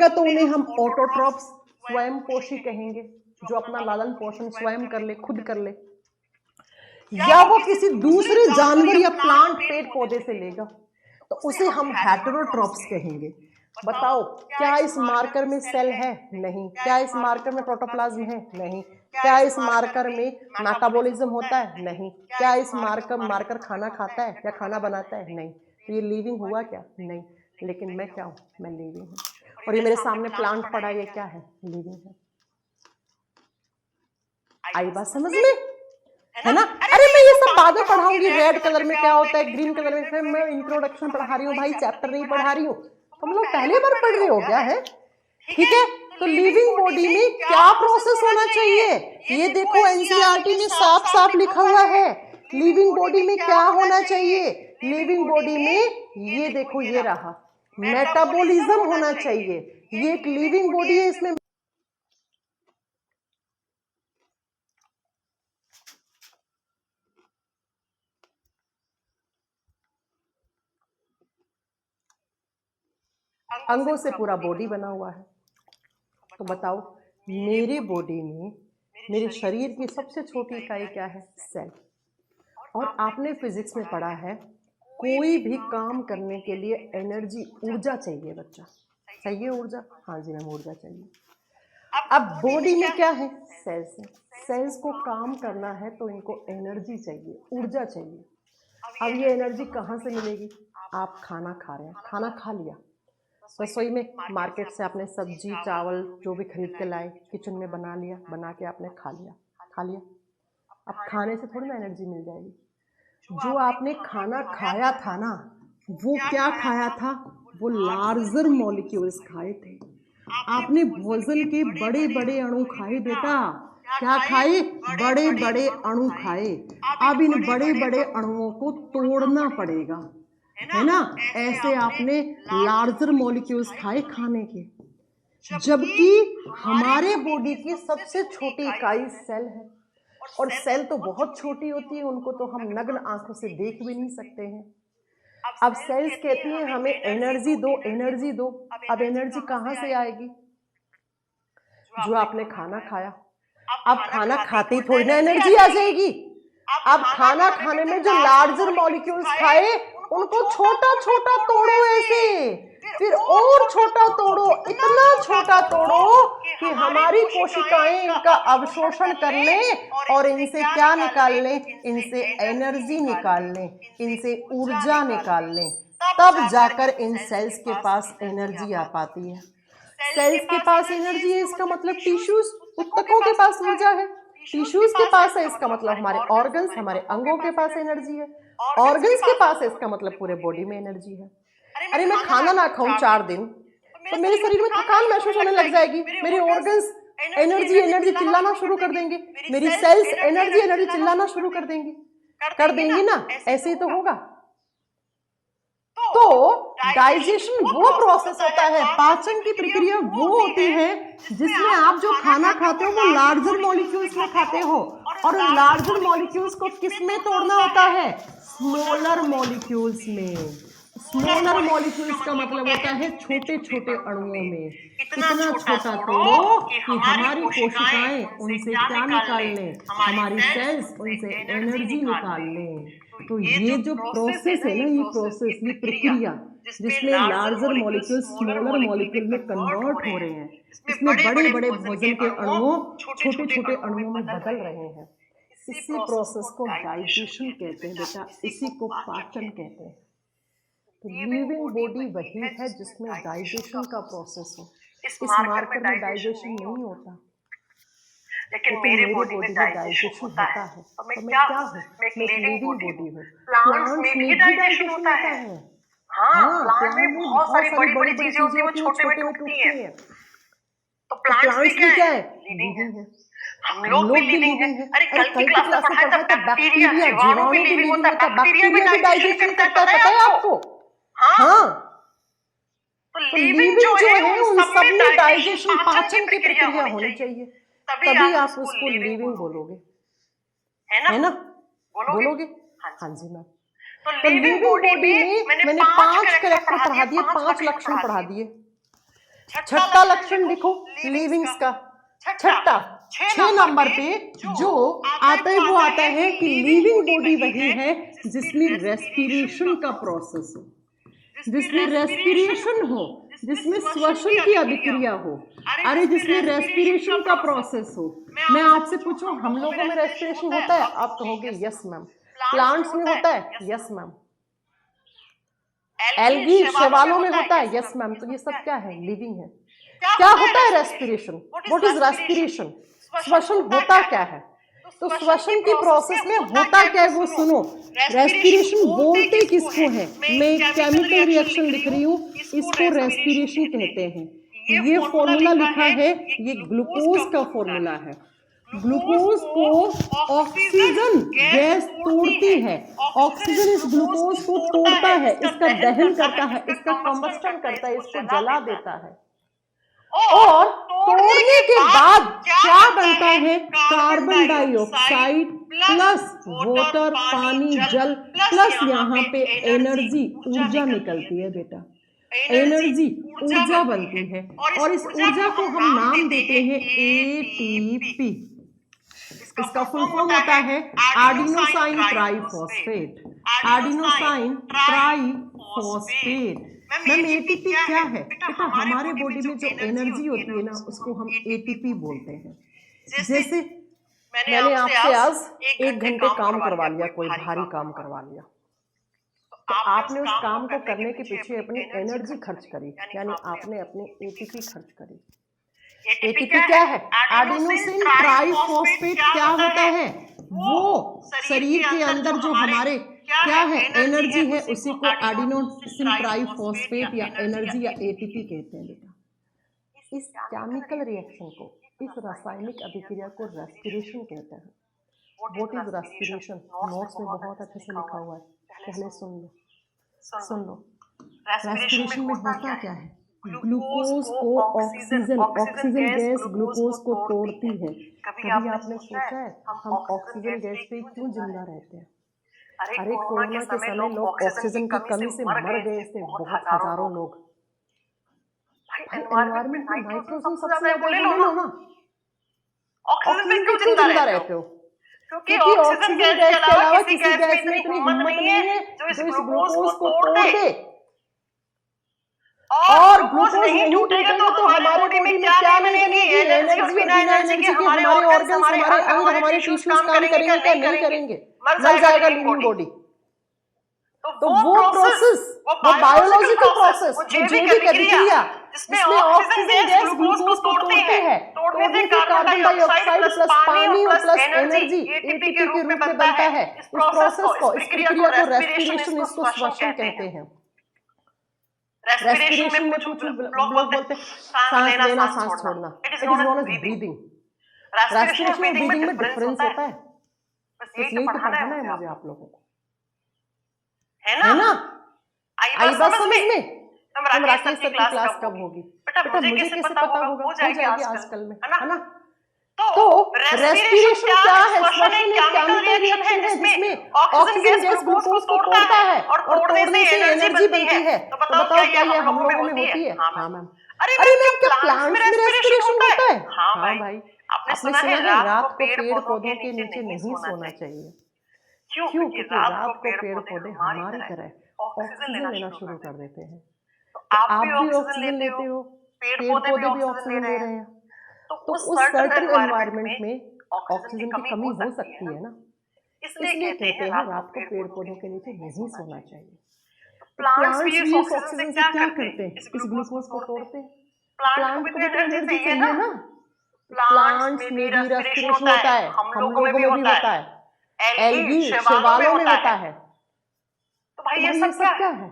तो उन्हें हम ऑटोट्रॉप्स, स्वयं पोषी कहेंगे, जो अपना लालन पोषण स्वयं कर ले, खुद कर ले। या वो किसी दूसरे जानवर या प्लांट, पेड़ पौधे से लेगा, तो उसे हम हेटेरोट्रॉप्स कहेंगे। बताओ, क्या इस मार्कर में सेल है? नहीं। क्या इस मार्कर में प्रोटोप्लाज्म है? नहीं। क्या इस मार्कर में मेटाबॉलिज्म होता है? नहीं। क्या इस मार्कर खाना खाता है या खाना बनाता है? नहीं। तो ये लिविंग हुआ क्या? नहीं। लेकिन मैं क्या हूं? मैं लिविंग हूं। और ये मेरे सामने प्लांट पड़ा है, ये क्या है? लिविंग है। आई बात समझ में? है ना? अरे मैं ये सब बाद में पढ़ाऊंगी, रेड कलर में क्या होता है, ग्रीन कलर में। फिर मैं इंट्रोडक्शन पढ़ा रही हूँ भाई, चैप्टर नहीं पढ़ा रही हूँ। तुम लोग पहले बार पढ़ रहे हो क्या है? ठीक है। तो लिविंग बॉडी में क्या प्रोसेस होना चाहिए? ये देखो एनसीईआरटी में साफ साफ लिखा हुआ है। लिविंग बॉडी में क्या होना चाहिए? लिविंग बॉडी में ये देखो, ये रहा, मेटाबॉलिज्म होना चाहिए। ये एक लिविंग बॉडी है, इसमें अंगों से पूरा बॉडी बना हुआ है। तो बताओ, मेरी बॉडी में, मेरे शरीर की सबसे छोटी इकाई क्या है? सेल। और आपने फिजिक्स में पढ़ा है, कोई भी काम करने के लिए एनर्जी, ऊर्जा चाहिए बच्चा। चाहिए ऊर्जा? हाँ जी मैम, ऊर्जा चाहिए। अब बॉडी में क्या है? सेल्स है। सेल्स को काम करना है तो इनको एनर्जी चाहिए, ऊर्जा चाहिए। अब ये एनर्जी कहाँ से मिलेगी? आप खाना खा रहे हैं, खाना खा लिया, रसोई में मार्केट से आपने सब्जी चावल जो भी खरीद के लाए, किचन में बना लिया, बना के आपने खा लिया। अब खाने से थोड़ी ना एनर्जी मिल जाएगी। जो आपने खाना खाया था ना, वो क्या खाया था? वो लार्जर मॉलिक्यूल्स खाए थे। आपने भोजन के बड़े बड़े अणु खाए बेटा। क्या खाए? बड़े बड़े अणु खाए। अब इन बड़े बड़े अणुओं को तोड़ना पड़ेगा, है ना? ऐसे आपने लार्जर मॉलिक्यूल्स खाए खाने के। जबकि हमारे बॉडी की सबसे छोटी इकाई सेल है, और सेल तो बहुत छोटी होती है, उनको तो हम नग्न आंखों से देख भी नहीं सकते हैं। अब सेल्स कहती हैं हमें एनर्जी दो, एनर्जी दो। अब एनर्जी कहां से आएगी? जो आपने खाना खाया। अब खाना खाते ही थोड़ी ना एनर्जी आ जाएगी। अब खाना खाने में जो लार्जर मॉलिक्यूल्स खाए, उनको छोटा छोटा तोड़ो ऐसे, फिर और छोटा तोड़ो, इतना छोटा तोड़ो कि हमारी कोशिकाएं इनका अवशोषण कर लें और इनसे क्या निकाल लें? इनसे एनर्जी निकाल लें, इनसे ऊर्जा निकाल लें। तब जाकर इन सेल्स के पास एनर्जी आ पाती है। सेल्स के पास एनर्जी है, इसका मतलब टिश्यूज, ऊतकों के पास ऊर्जा है। टिश्यूज के पास है, इसका मतलब हमारे ऑर्गन्स, हमारे अंगों के पास एनर्जी है। ऑर्गन्स के पास है, इसका मतलब पूरे बॉडी में एनर्जी है। अरे मैं खाना ना खाऊं 4 दिन तो मेरे शरीर में थकान महसूस होने लग जाएगी, मेरे ऑर्गन्स एनर्जी एनर्जी चिल्लाना शुरू कर देंगे, मेरी सेल्स एनर्जी एनर्जी चिल्लाना शुरू कर देंगी ना। ऐसे ही तो होगा। तो डाइजेशन वो प्रोसेस होता है, पाचन की प्रक्रिया वो होती है जिसमें आप जो खाना खाते हो वो लार्जर मॉलिक्यूल्स में खाते हो, और लार्जर मॉलिक्यूल्स को किस में तोड़ना होता है? स्मॉलर मॉलिक्यूल्स में। स्मॉलर मॉलिक्यूल्स का मतलब होता है छोटे छोटे अणुओं में। इतना छोटा तोड़ो कि हमारी कोशिकाएं उनसे क्या निकाल लें? हमारी सेल्स उनसे एनर्जी निकाल लें। तो ये जो प्रोसेस है ना, ये प्रोसेस, ये प्रक्रिया जिसमें लार्जर मॉलिक्यूल स्मॉलर मॉलिक्यूल में कन्वर्ट हो रहे हैं, इसमें बड़े बड़े भोजन के अणुओं छोटे छोटे अणुओं में बदल रहे हैं, इसी प्रोसेस को डाइजेशन कहते हैं बेटा, इसी को पाचन कहते हैं। तो लिविंग बॉडी वही है जिसमें डाइजेशन का प्रोसेस हो। इस मार्कर में डाइजेशन नहीं होता, लेकिन मेरे बॉडी में डाइजेशन होता है। तो मैं क्या हूँ? मैं एक लिविंग बॉडी हूँ। प्लांट्स में भी डाइजेशन होता है। हाँ, प्लांट में बहुत सारी बड़ी बड़ी चीजें होती हैं, वो छोटे में टूटती हैं। तो प्लांट्स भी क्या है? लिविंग है। हम लोग भी लिविंग है। अरे कल की क्लास में पढ़ा था बैक्टीरिया, जीवाणु भी लिविंग होता है, बैक्टीरिया भी डाइजेशन करता है, पता है आपको? हाँ, तो लिविंग जो है उन सब में डाइजेशन, पाचन की प्रक्रिया होनी चाहिए, तभी आप उसको लिविंग बोलोगे, है ना? बोलोगे? हाँ जी मैम। तो लिविंग बॉडी में मैंने 5 कैरेक्टर पढ़ा दिए, 5 लक्षण पढ़ा दिए। छठा लक्षण लिखो लिविंग्स का। छठा 6 नंबर पे जो आता है वो आता है कि लिविंग बॉडी वही है जिसमें रेस्पिरेशन का प्रोसेस हो, जिसमें रेस्पिरेशन हो, जिसमें श्वसन की अभिक्रिया हो, अरे जिसमें रेस्पिरेशन का प्रोसेस हो। मैं आपसे पूछूं हम लोगों में रेस्पिरेशन होता है? आप कहोगे यस मैम। प्लांट्स में होता है? Yes ma'am. एल्गी शैवालों में होता है? Yes ma'am. तो ये सब क्या है? लिविंग है। क्या होता है रेस्पिरेशन? What is respiration? श्वसन होता क्या है? तो श्वसन की प्रोसेस में होता क्या है वो सुनो। रेस्पिरेशन बोलते किसको है? मैं एक केमिकल रिएक्शन लिख रही हूं, इसको रेस्पिरेशन कहते हैं। ये फॉर्मूला लिखा है, ये ग्लूकोज का फॉर्मूला है। ग्लूकोज को ऑक्सीजन गैस तोड़ती है, ऑक्सीजन इस ग्लूकोज को तोड़ता है, इसका दहन करता है, इसका कंबस्टन करता है, इसको जला देता है। और तोड़ने के बाद क्या बनता है? कार्बन डाइऑक्साइड प्लस वाटर, पानी, जल प्लस यहाँ पे एनर्जी, ऊर्जा निकलती है बेटा। एनर्जी, ऊर्जा बनती है और इस ऊर्जा को हम नाम देते हैं एटीपी। इसका फुल फॉर्म होता है adenosine triphosphate. Adenosine triphosphate. Ma'am ATP क्या है? बेटा हमारे बॉडी में जो एनर्जी होती है ना उसको हम एटीपी बोलते हैं। जैसे मैंने आपसे आज 1 घंटे काम करवा लिया, कोई भारी काम करवा लिया, तो आपने उस काम को करने के पीछे अपनी एनर्जी खर्च करी, यानी आपने अपनी एटीपी खर्च करी। एटीपी क्या है? एडिनोसिन ट्राइफॉस्फेट क्या होता है? वो शरीर के अंदर जो हमारे क्या है एनर्जी है उसी को एडिनोसिन ट्राइफॉस्फेट या एनर्जी या एटीपी कहते हैं बेटा। इस केमिकल रिएक्शन को, इस रासायनिक अभिक्रिया को रेस्पिरेशन कहते हैं। What is respiration? नोट्स में बहुत अच्छे से लिखा हुआ है, पहले सुन लो। रेस्पिरेशन में होता क्या है? ग्लूकोज को ऑक्सीजन गैस ग्लूकोज को तोड़ती है। कभी आपने सोचा है हम ऑक्सीजन गैस पे क्यों जिंदा रहते हैं? अरे कोरोना के समय लोग ऑक्सीजन की कमी से मर गए थे, बहुत हजारों लोग। भाई एनवायरनमेंट में नाइट्रोजन सबसे ज्यादा ले लो ना। ऑक्सीजन पे क्यों जिंदा रहते हो? क्योंकि ऑक्सीजन गैस के अलावा किसी गैस में इतनी हिम्मत नहीं है जो इस ग्लूकोज को तोड़ दे। और ग्लूकोज नहीं टूटेगा तो हमारे बॉडी में क्या नहीं बनेगी? एनर्जी। और बिना एनर्जी के हमारे ऑर्गन्स, हमारे अंग, हमारे टिश्यूज काम करेंगे क्या? नहीं करेंगे, मर जाएगा लिविंग बॉडी। तो वो प्रोसेस, वो बायोलॉजिकल प्रोसेस, वो जैविक अभिक्रिया जिसमें ऑक्सीजन गैस ग्लूकोज को तोड़ती है, तोड़ने से कार्बन डाइऑक्साइड प्लस पानी प्लस एनर्जी एटीपी के रूप में बनता है। इस प्रोसेस को, इस प्रक्रिया को रेस्पिरेशन, इसको श्वसन कहते हैं। रेस्पिरेशन में कुछ लोग बोलते हैं सांस लेना, सांस छोड़ना। It is known as breathing. Respiration और ब्रीदिंग में डिफरेंस होता है, बस यही तो पढ़ाना है मुझे आप लोगों को, है ना? आई बात समझ में? हम राकेश सर की क्लास कब होगी? बेटा मुझे कैसे पता होगा? हो जाएगी आजकल में, है ना? तो रेस्पिरेशन क्या है? श्वसन एक केमिकल रिएक्शन है जिसमें ऑक्सीजन गैस ग्लूकोज को तोड़ता है और तोड़ने से एनर्जी बनती है। तो बताओ क्या ये हम लोगों में होती है? हाँ मैम। अरे मैम क्या प्लांट्स में रेस्पिरेशन होता है? हाँ भाई। आपने सुना है रात को पेड़ पौधों के नीचे नहीं सोना चाहिए। क्यों? क्योंकि रात को पेड़ पौधे हमारी तरह ऑक्सीजन लेना शुरू कर देते हैं। तो आप भी ऑक्सीजन लेते हो, पेड़ पौधे भी ऑक्सीजन ले रहे हैं। तो उस सर्टेन एनवायरनमेंट में ऑक्सीजन की कमी हो सकती है ना, इसलिए कहते हैं रात को पेड़ पौधों के नीचे नहीं सोना चाहिए। प्लांट्स भी इस ऑक्सीजन से क्या करते हैं? इस ग्लूकोज को तोड़ते हैं। प्लांट को भी एनर्जी चाहिए ना। प्लांट्स में भी रेस्पिरेशन होता है, हम लोगों में भी होता है, एल्गी शैवालों में होता है। तो भाई ये सब क्या है?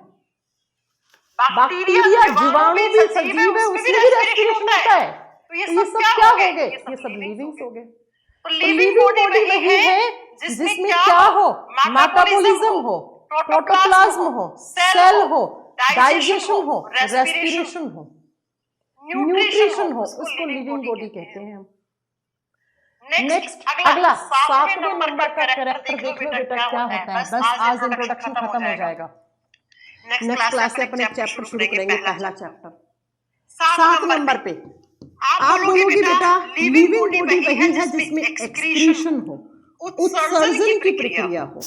बैक्टीरिया, जीवाणु भी सजीव है, उसमें भी रेस्पिरेशन होता है। तो ये सब क्या हो गए? ये सब लिविंग्स हो गए। तो लिविंग बॉडी वही है जिसमें क्या हो, मेटाबॉलिज्म हो, प्रोटोप्लाज्म हो, सेल हो, डाइजेशन हो, रेस्पिरेशन हो, न्यूट्रिशन हो, उसको लिविंग बॉडी कहते हैं हम। नेक्स्ट अगला 7वें नंबर का कैरेक्टर देख लो बेटा क्या होता है। बस आज इंट्रोडक्शन खत्म हो जाएगा। नेक्स्ट क्लास से अपन एक चैप्टर शुरू करेंगे, पहला चैप्टर 7 नंबर पे आप बोलोगे बेटा लिविंग बॉडी वही है जिसमें एक्सक्रीशन हो, उत्सर्जन की प्रक्रिया हो।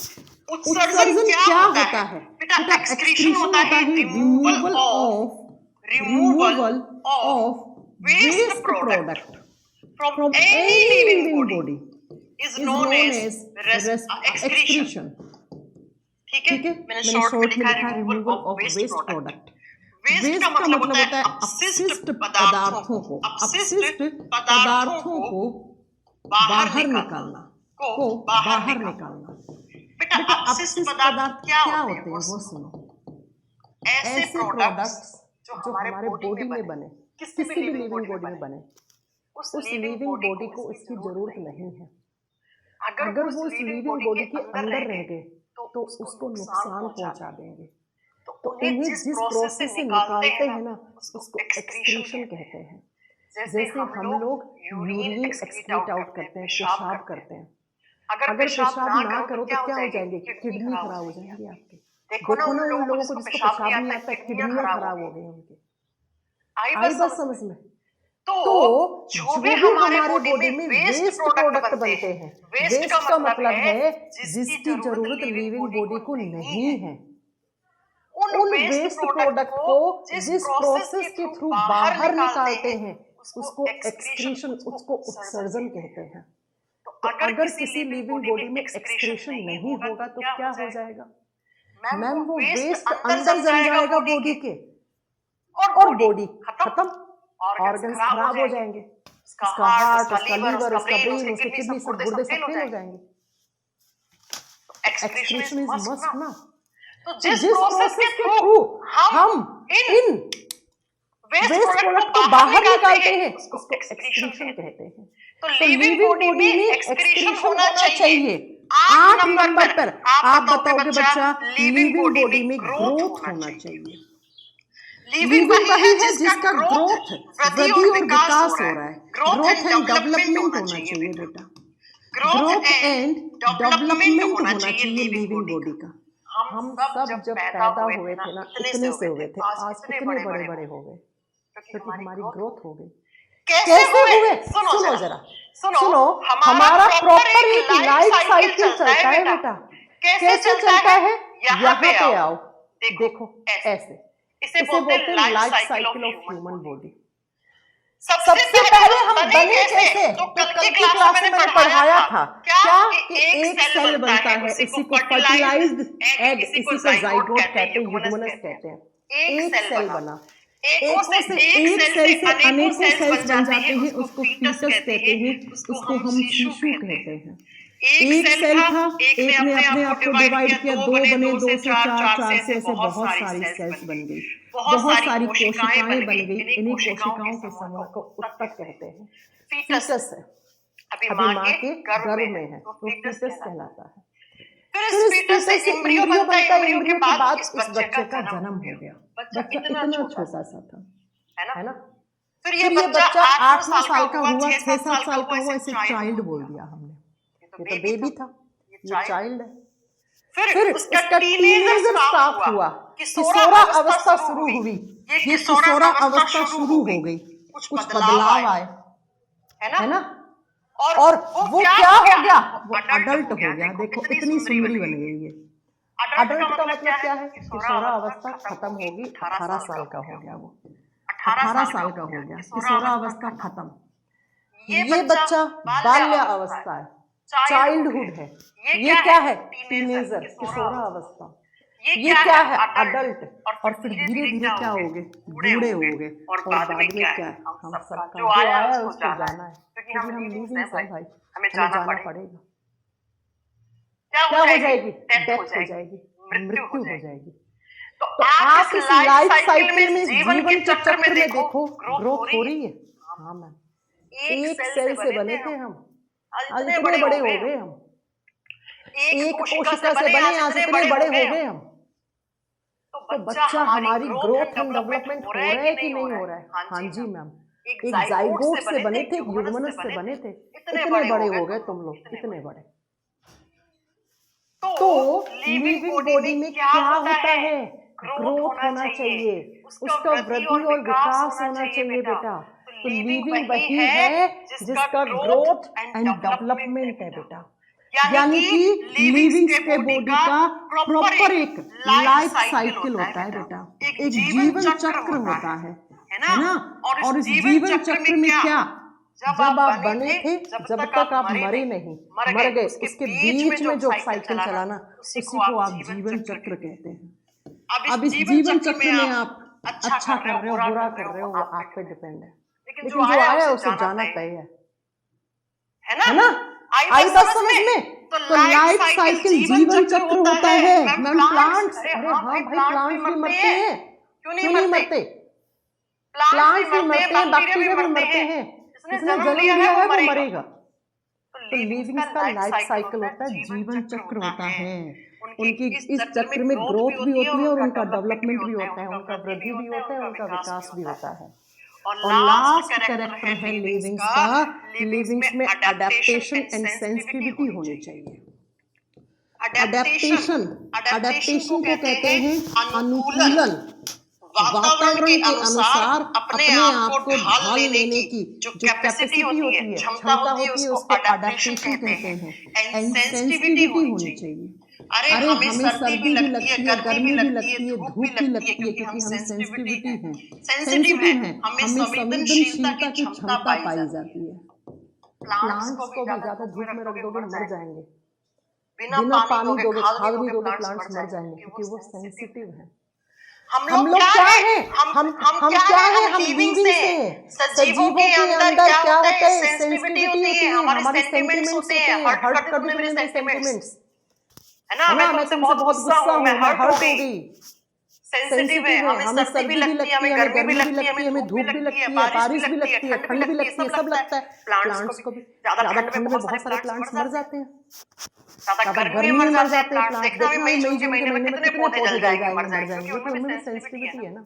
उत्सर्जन क्या होता है बेटा? एक्सक्रीशन होता है removal of waste product from any living body is known as excretion। ठीक है, मैंने शॉर्ट में लिखा है removal of waste product. Waste का मतलब होता है अपशिष्ट पदार्थों को, अपशिष्ट पदार्थों को बाहर निकालना, बेटा अपशिष्ट पदार्थ क्या होते हैं वो सुनो। ऐसे प्रोडक्ट्स जो हमारे बॉडी में बने, किसी भी लिविंग बॉडी में बने, उस लिविंग बॉडी को इसकी जरूरत नहीं है। अगर वो उस लिविंग बॉडी के अंदर रह गए तो उसको नुकसान पहुंचा देंगे। तो उन्हें जिस प्रोसेस से निकालते हैं ना उसको एक्सक्रीशन कहते हैं। जैसे हम लोग यूरिन एक्सक्रीट आउट करते हैं, पेशाब करते हैं। अगर पेशाब ना करो तो क्या हो जाएंगे? किडनी खराब हो जाएंगी आपकी। देखो ना उन लोगों को जिसको पेशाब नहीं आता, किडनियां खराब हो गई उनकी। आई बात समझ में? तो जो भी हमारे बॉडी में वेस्ट प्रोडक्ट बनते हैं, वेस्ट का मतलब है जिसकी जरूरत लिविंग बॉडी को नहीं है, उन वेस्ट प्रोडक्ट को जिस प्रोसेस के थ्रू बाहर निकालते हैं उसको एक्सक्रीशन, उसको उत्सर्जन कहते हैं। तो अगर किसी लिविंग बॉडी में एक्सक्रीशन नहीं होगा तो क्या हो जाएगा मैम? वो वेस्ट अंदर जम जाएगा बॉडी के और बॉडी खत्म, ऑर्गन्स खराब हो जाएंगे। उसका हार्ट, उसका लीवर, उसका ब्रेन, उसके किडनी, सब गुर्दे सब फेल हो जाएंगे। एक्सक्रीशन इज मस्ट ना। तो जिस प्रोसेस के थ्रू हम इन वेस्ट प्रोडक्ट को बाहर निकालते हैं उसको एक्सक्रीशन कहते हैं। तो लिविंग बॉडी में एक्सक्रीशन होना चाहिए। 8 नंबर पर आप बताओगे बच्चा लिविंग बॉडी में ग्रोथ होना चाहिए। लिविंग वही है जिसका ग्रोथ, वृद्धि और विकास हो रहा है। ग्रोथ एंड डेवलपमेंट होना चाहिए बेटा। ग्रोथ एंड डेवलपमेंट होना चाहिए लिविंग बॉडी का। हम सब जब पैदा हुए थे ना इतने से हुए थे, आज कितने बड़े बड़े हो गए क्योंकि हमारी ग्रोथ हो गई। कैसे हुए? सुनो जरा, सुनो। हमारा प्रॉपर एक लाइफ साइकिल चलता है बेटा। कैसे चलता है? यहाँ पे आओ, देखो ऐसे। इसे बोलते हैं life cycle of human body. सबसे पहले हम बने कैसे? तो कल की क्लास में मैंने पढ़ाया था क्या कि एक सेल बनता है, इसी को फर्टिलाइज्ड एग, इसी को जाइगोट कहते हैं, यूजुमनस कहते हैं। एक सेल बना, एक सेल से अनेकों सेल्स बन जाते हैं, उसको फीटस कहते हैं, उसको हम शिशु कहते हैं। एक सेल था, एक ने अपने आप को डिवाइड किया, 2 बने, 2 से 4, 4 से ऐसे बहुत सारी सेल्स बन गई, बहुत सारी कोशिकाएं बन गई। इन्हीं कोशिकाओं के समूह को उत्तक कहते हैं। फीटस है, अभी माँ के गर्भ में है तो फीटस कहलाता है। फिर इस फीटस से एम्ब्रियो बनता है, एम्ब्रियो के बाद इस बच्चे का जन्म हो गया। बच्चा इतना छोटा सा था, है ना? फिर ये बच्चा 8-9 साल का हुआ, 6-7 साल का हुआ, इसे चाइल्ड बोल दिया हमने। ये तो बेबी था, ये चाइल्ड है। फिर उसका टीनेजर स्टार्ट हुआ, किशोरा अवस्था शुरू हुई। ये किशोरा अवस्था शुरू हो गई, कुछ बदलाव आए, है ना? और वो क्या हो गया? वो अडल्ट हो गया। देखो इतनी सुंदरी बन गई है। अडल्ट का मतलब क्या है? किशोरा अवस्था खत्म होगी, 18 साल का हो गया। वो 18 साल का हो गया, किशोरा अवस्था खत्म। ये बच्चा बाल्य अवस्था है, चाइल्डहुड है। ये क्या है? टीनेजर, किशोरा अवस्था। ये क्या है? अडल्ट। और फिर धीरे धीरे क्या हो गए? बूढ़े हो गए। और बाद में क्या है? हम सबका जो आया है उसको जाना है, क्योंकि हम लिविंग हैं भाई, हमें जाना पड़ेगा। क्या हो जाएगी? डेथ हो जाएगी, मृत्यु हो जाएगी। तो आप इस लाइफ साइकिल में, जीवन के चक्र में देखो ग्रोथ हो रही है। हाँ मैम, एक सेल से बने थे हम, आज इतने बड़े हो गए हम, एक कोशिका से बने आज इतने बड़े हो गए हम। तो बच्चा हमारी ग्रोथ एंड डेवलपमेंट हो रहा है कि नहीं हो रहा है? हाँ जी मैम, एक जाइगोट से बने थे, ह्यूमनस से बने थे, इतने बड़े हो गए तुम लोग, इतने बड़े। तो लिविंग बॉडी में क्या होता है? ग्रोथ होना चाहिए, उसका वृद्धि और विकास होना चाहिए बेटा। तो लिविंग वही है जिसका ग्रोथ एंड डेवलपमेंट है बेटा। यानी कि लिविंग के बॉडी का प्रॉपर एक लाइफ साइकिल होता है बेटा, एक जीवन चक्र होता है ना। और इस जीवन चक्र में क्या, जब आप बने थे, जब तक आप मरे नहीं, मर गए, उसके बीच में जो साइकिल चलाना, उसी को आप जीवन चक्र कहते हैं। अब इस जीवन चक्र में आप अच्छा कर रहे हो, बुरा कर रहे हो, वो आप पे डिपेंड है। लेकिन जो आया है उसे जाना तय है ना। आई बात समझ में? तो लाइफ साइकिल जीवन चक्र होता है मैम। प्लांट्स, अरे हाँ भाई, प्लांट्स भी मरते हैं, क्यों नहीं मरते? प्लांट्स भी मरते हैं, बैक्टीरिया भी मरते हैं, जिसने जन्म लिया है वो मरेगा। तो लिविंग्स का लाइफ साइकिल होता है, जीवन चक्र होता है। उनकी इस चक्र में ग्रोथ भी होती है और उनका डेवलपमेंट भी होता है, उनका वृद्धि भी होता है, उनका विकास भी होता है। और लास्ट कैरेक्टर है लिविंग्स का, लिविंग्स में अडेप्टेशन एंड सेंसिटिविटी होनी चाहिए। अडेप्टेशन, अडेप्टेशन को कहते हैं अनुकूलन, वातावरण के अनुसार अपने आप को ढाल लेने की जो कैपेसिटी होती है, क्षमता होती है, उसको अडेप्टेशन कहते हैं। एंड सेंसिटिविटी होनी चाहिए। अरे हमें सर्दी भी लगती है, गर्मी भी लगती है, धूप भी लगती है, क्योंकि हम सेंसिटिविटी हैं, सेंसिटिव हैं, हमें संवेदनशीलता की क्षमता पाई जाती है। प्लांट्स को भी ज्यादा धूप में रख दोगे मर जाएंगे, बिना पानी दोगे, खाद नहीं दोगे, प्लांट्स मर जाएंगे, क्योंकि वो सेंसिटिव है। हम लोग क्या है? हम क्या है? हम लिविंग से हैं। सजीवों के अंदर क्या होता है? सेंसिटिविटी होती है, हमारे सेंटिमेंट्स होते हैं, हर्ट कर देते हैं सेंटिमेंट्स, है ना। मैं तुमसे बहुत गुस्सा हूं, मैं हर्ट हो गई। सेंसिटिव है, हमें सर्दी भी लगती है, हमें गर्मी भी लगती है, हमें धूप भी लगती है, बारिश भी लगती है, ठंड भी लगती है, सब लगता है। प्लांट्स को भी ज्यादा ठंड में बहुत सारे प्लांट्स मर जाते हैं, ज्यादा गर्मी में मर जाते हैं प्लांट्स। देखना मई जून के महीने में कितने पौधे जल जाएंगे, मर जाएंगे, क्योंकि उनमें सेंसिटिविटी है ना।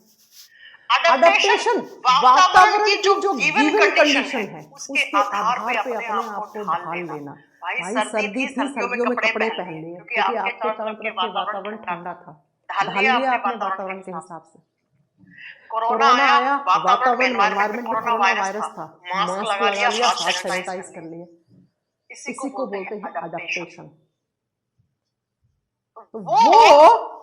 अडेप्टेशन, वातावरण की जो गिवन कंडीशन है, उसके आधार पे अपने आप को ढाल लेना। भाई सर्दी थी, सर्दियों में कपड़े पहन लिए, क्योंकि आपके तरफ के वातावरण ठंडा था, ढाल लिया अपने वातावरण के हिसाब से। कोरोना आया, वातावरण एनवायरनमेंट में कोरोना वायरस था, मास्क लगा लिया, हाथ सैनिटाइज कर लिए, इसी को बोलते हैं अडेप्टेशन। वो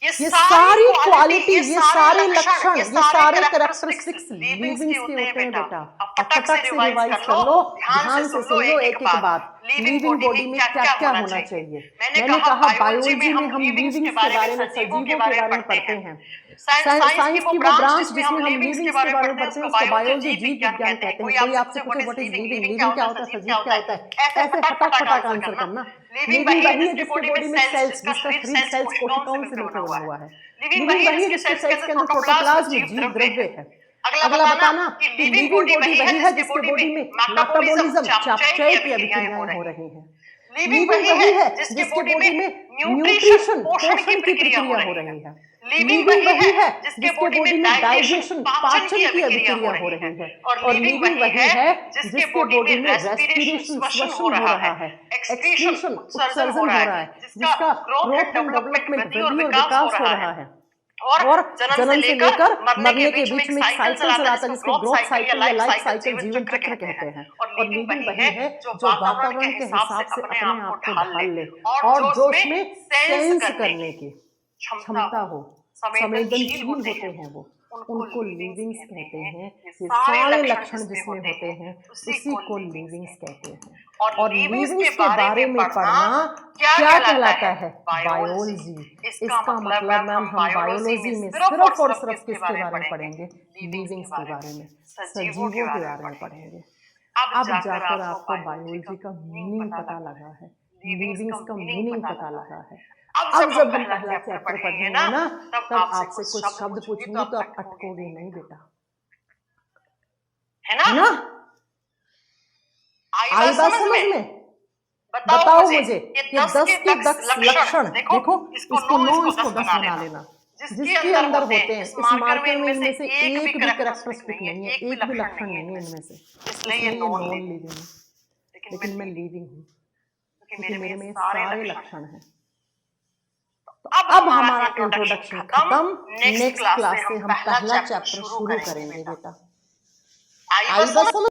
ये सारी क्वालिटी, ये सारे लक्षण, ये सारे कैरेक्टरिस्टिक्स लिविंग्स के होते हैं बेटा। अब फटक से रिवाइज कर लो, ध्यान से सुन लो एक एक बात। लिविंग बॉडी में क्या क्या होना चाहिए? मैंने कहा बायोलॉजी में हम लिविंग्स के बारे में, सजीवों के बारे में पढ़ते हैं। साइंस की वो ब्रांच जिसमें हम लिविंग्स के बारे में पढ़ते हैं, उसको बायोलॉजी जीव विज्ञान कहते हैं। कोई आपसे पूछे व्हाट इज लिविंग, लिविंग क्या होता है, सजीव क्या होता है, ऐसे फटाक फटाक आंसर करना। लिविंग वही है जिसकी बॉडी में सेल्स, जिसका शरीर सेल्स कोशिकाओं से मिलकर बना हुआ है। लिविंग वही है जिसके सेल्स के अंदर प्रोटोप्लाज्म जीव द्रव्य है। अगला बताना कि लिविंग बॉडी वही है जिसकी बॉडी में मेटाबॉलिज्म, चयापचय की अभिक्रियाएं हो रही हैं। लिविंग वही है जिसकी बॉडी में न्यूट्रिशन, पोषण की प्रक्रिया हो रही है। लिविंग वही है जिसके बॉडी में डाइजेशन, पाचन की अभिक्रिया हो रही है। और लिविंग वही है जिसके बॉडी में रेस्पिरेशन, श्वसन हो रहा है, एक्सक्रीशन, उत्सर्जन हो रहा है, जिसका ग्रोथ एंड डेवलपमेंट, वृद्धि और विकास हो रहा है। और जन्म से लेकर मरने के बीच में एक साइकिल चलाता है, जिसको ग्रोथ साइकिल या लाइफ साइकिल, जीवन चक्र कहते हैं। और लिविंग वही है जो वातावरण के हिसाब से अपने आप को ढाल ले, और जो उसमें सेंस करने की क्षमता हो, संवेदनशील होते हैं वो, उनको लिविंग्स कहते हैं। ये सारे लक्षण जिसमें होते हैं उसी को लिविंग्स कहते हैं। और लिविंग्स के बारे में पढ़ना क्या कहलाता है? बायोलॉजी। इसका मतलब मैम हम बायोलॉजी में सिर्फ और सिर्फ किसके बारे में पढ़ेंगे? लिविंग्स के बारे में, सजीवों के बारे में पढ़ेंगे। अब जाकर आपको बायोलॉजी का मीनिंग पता लगा है, लिविंग्स का मीनिंग पता लगा है। अब जब हम पहला चैप्टर पढ़ेंगे ना, तब आपसे कुछ शब्द पूछेंगे तो आप अटकोगे नहीं बेटा, है ना। आई बात समझ में? बताओ मुझे ये 10 के 10 लक्षण, देखो इसको 9 इसको 10 बना लेना, जिसके अंदर होते हैं। इस मार्कर में इनमें से एक भी कैरेक्टरिस्टिक नहीं है, एक भी लक्षण नहीं है इनमें से, इसलिए ये नॉन लिविंग है। लेकिन मैं लिविंग हूँ क्योंकि मेरे में सारे लक्षण हैं। तो अब हमारा इंट्रोडक्शन खत्म, नेक्स्ट क्लास से हम पहला चैप्टर शुरू करेंगे बेटा। आई बस समझ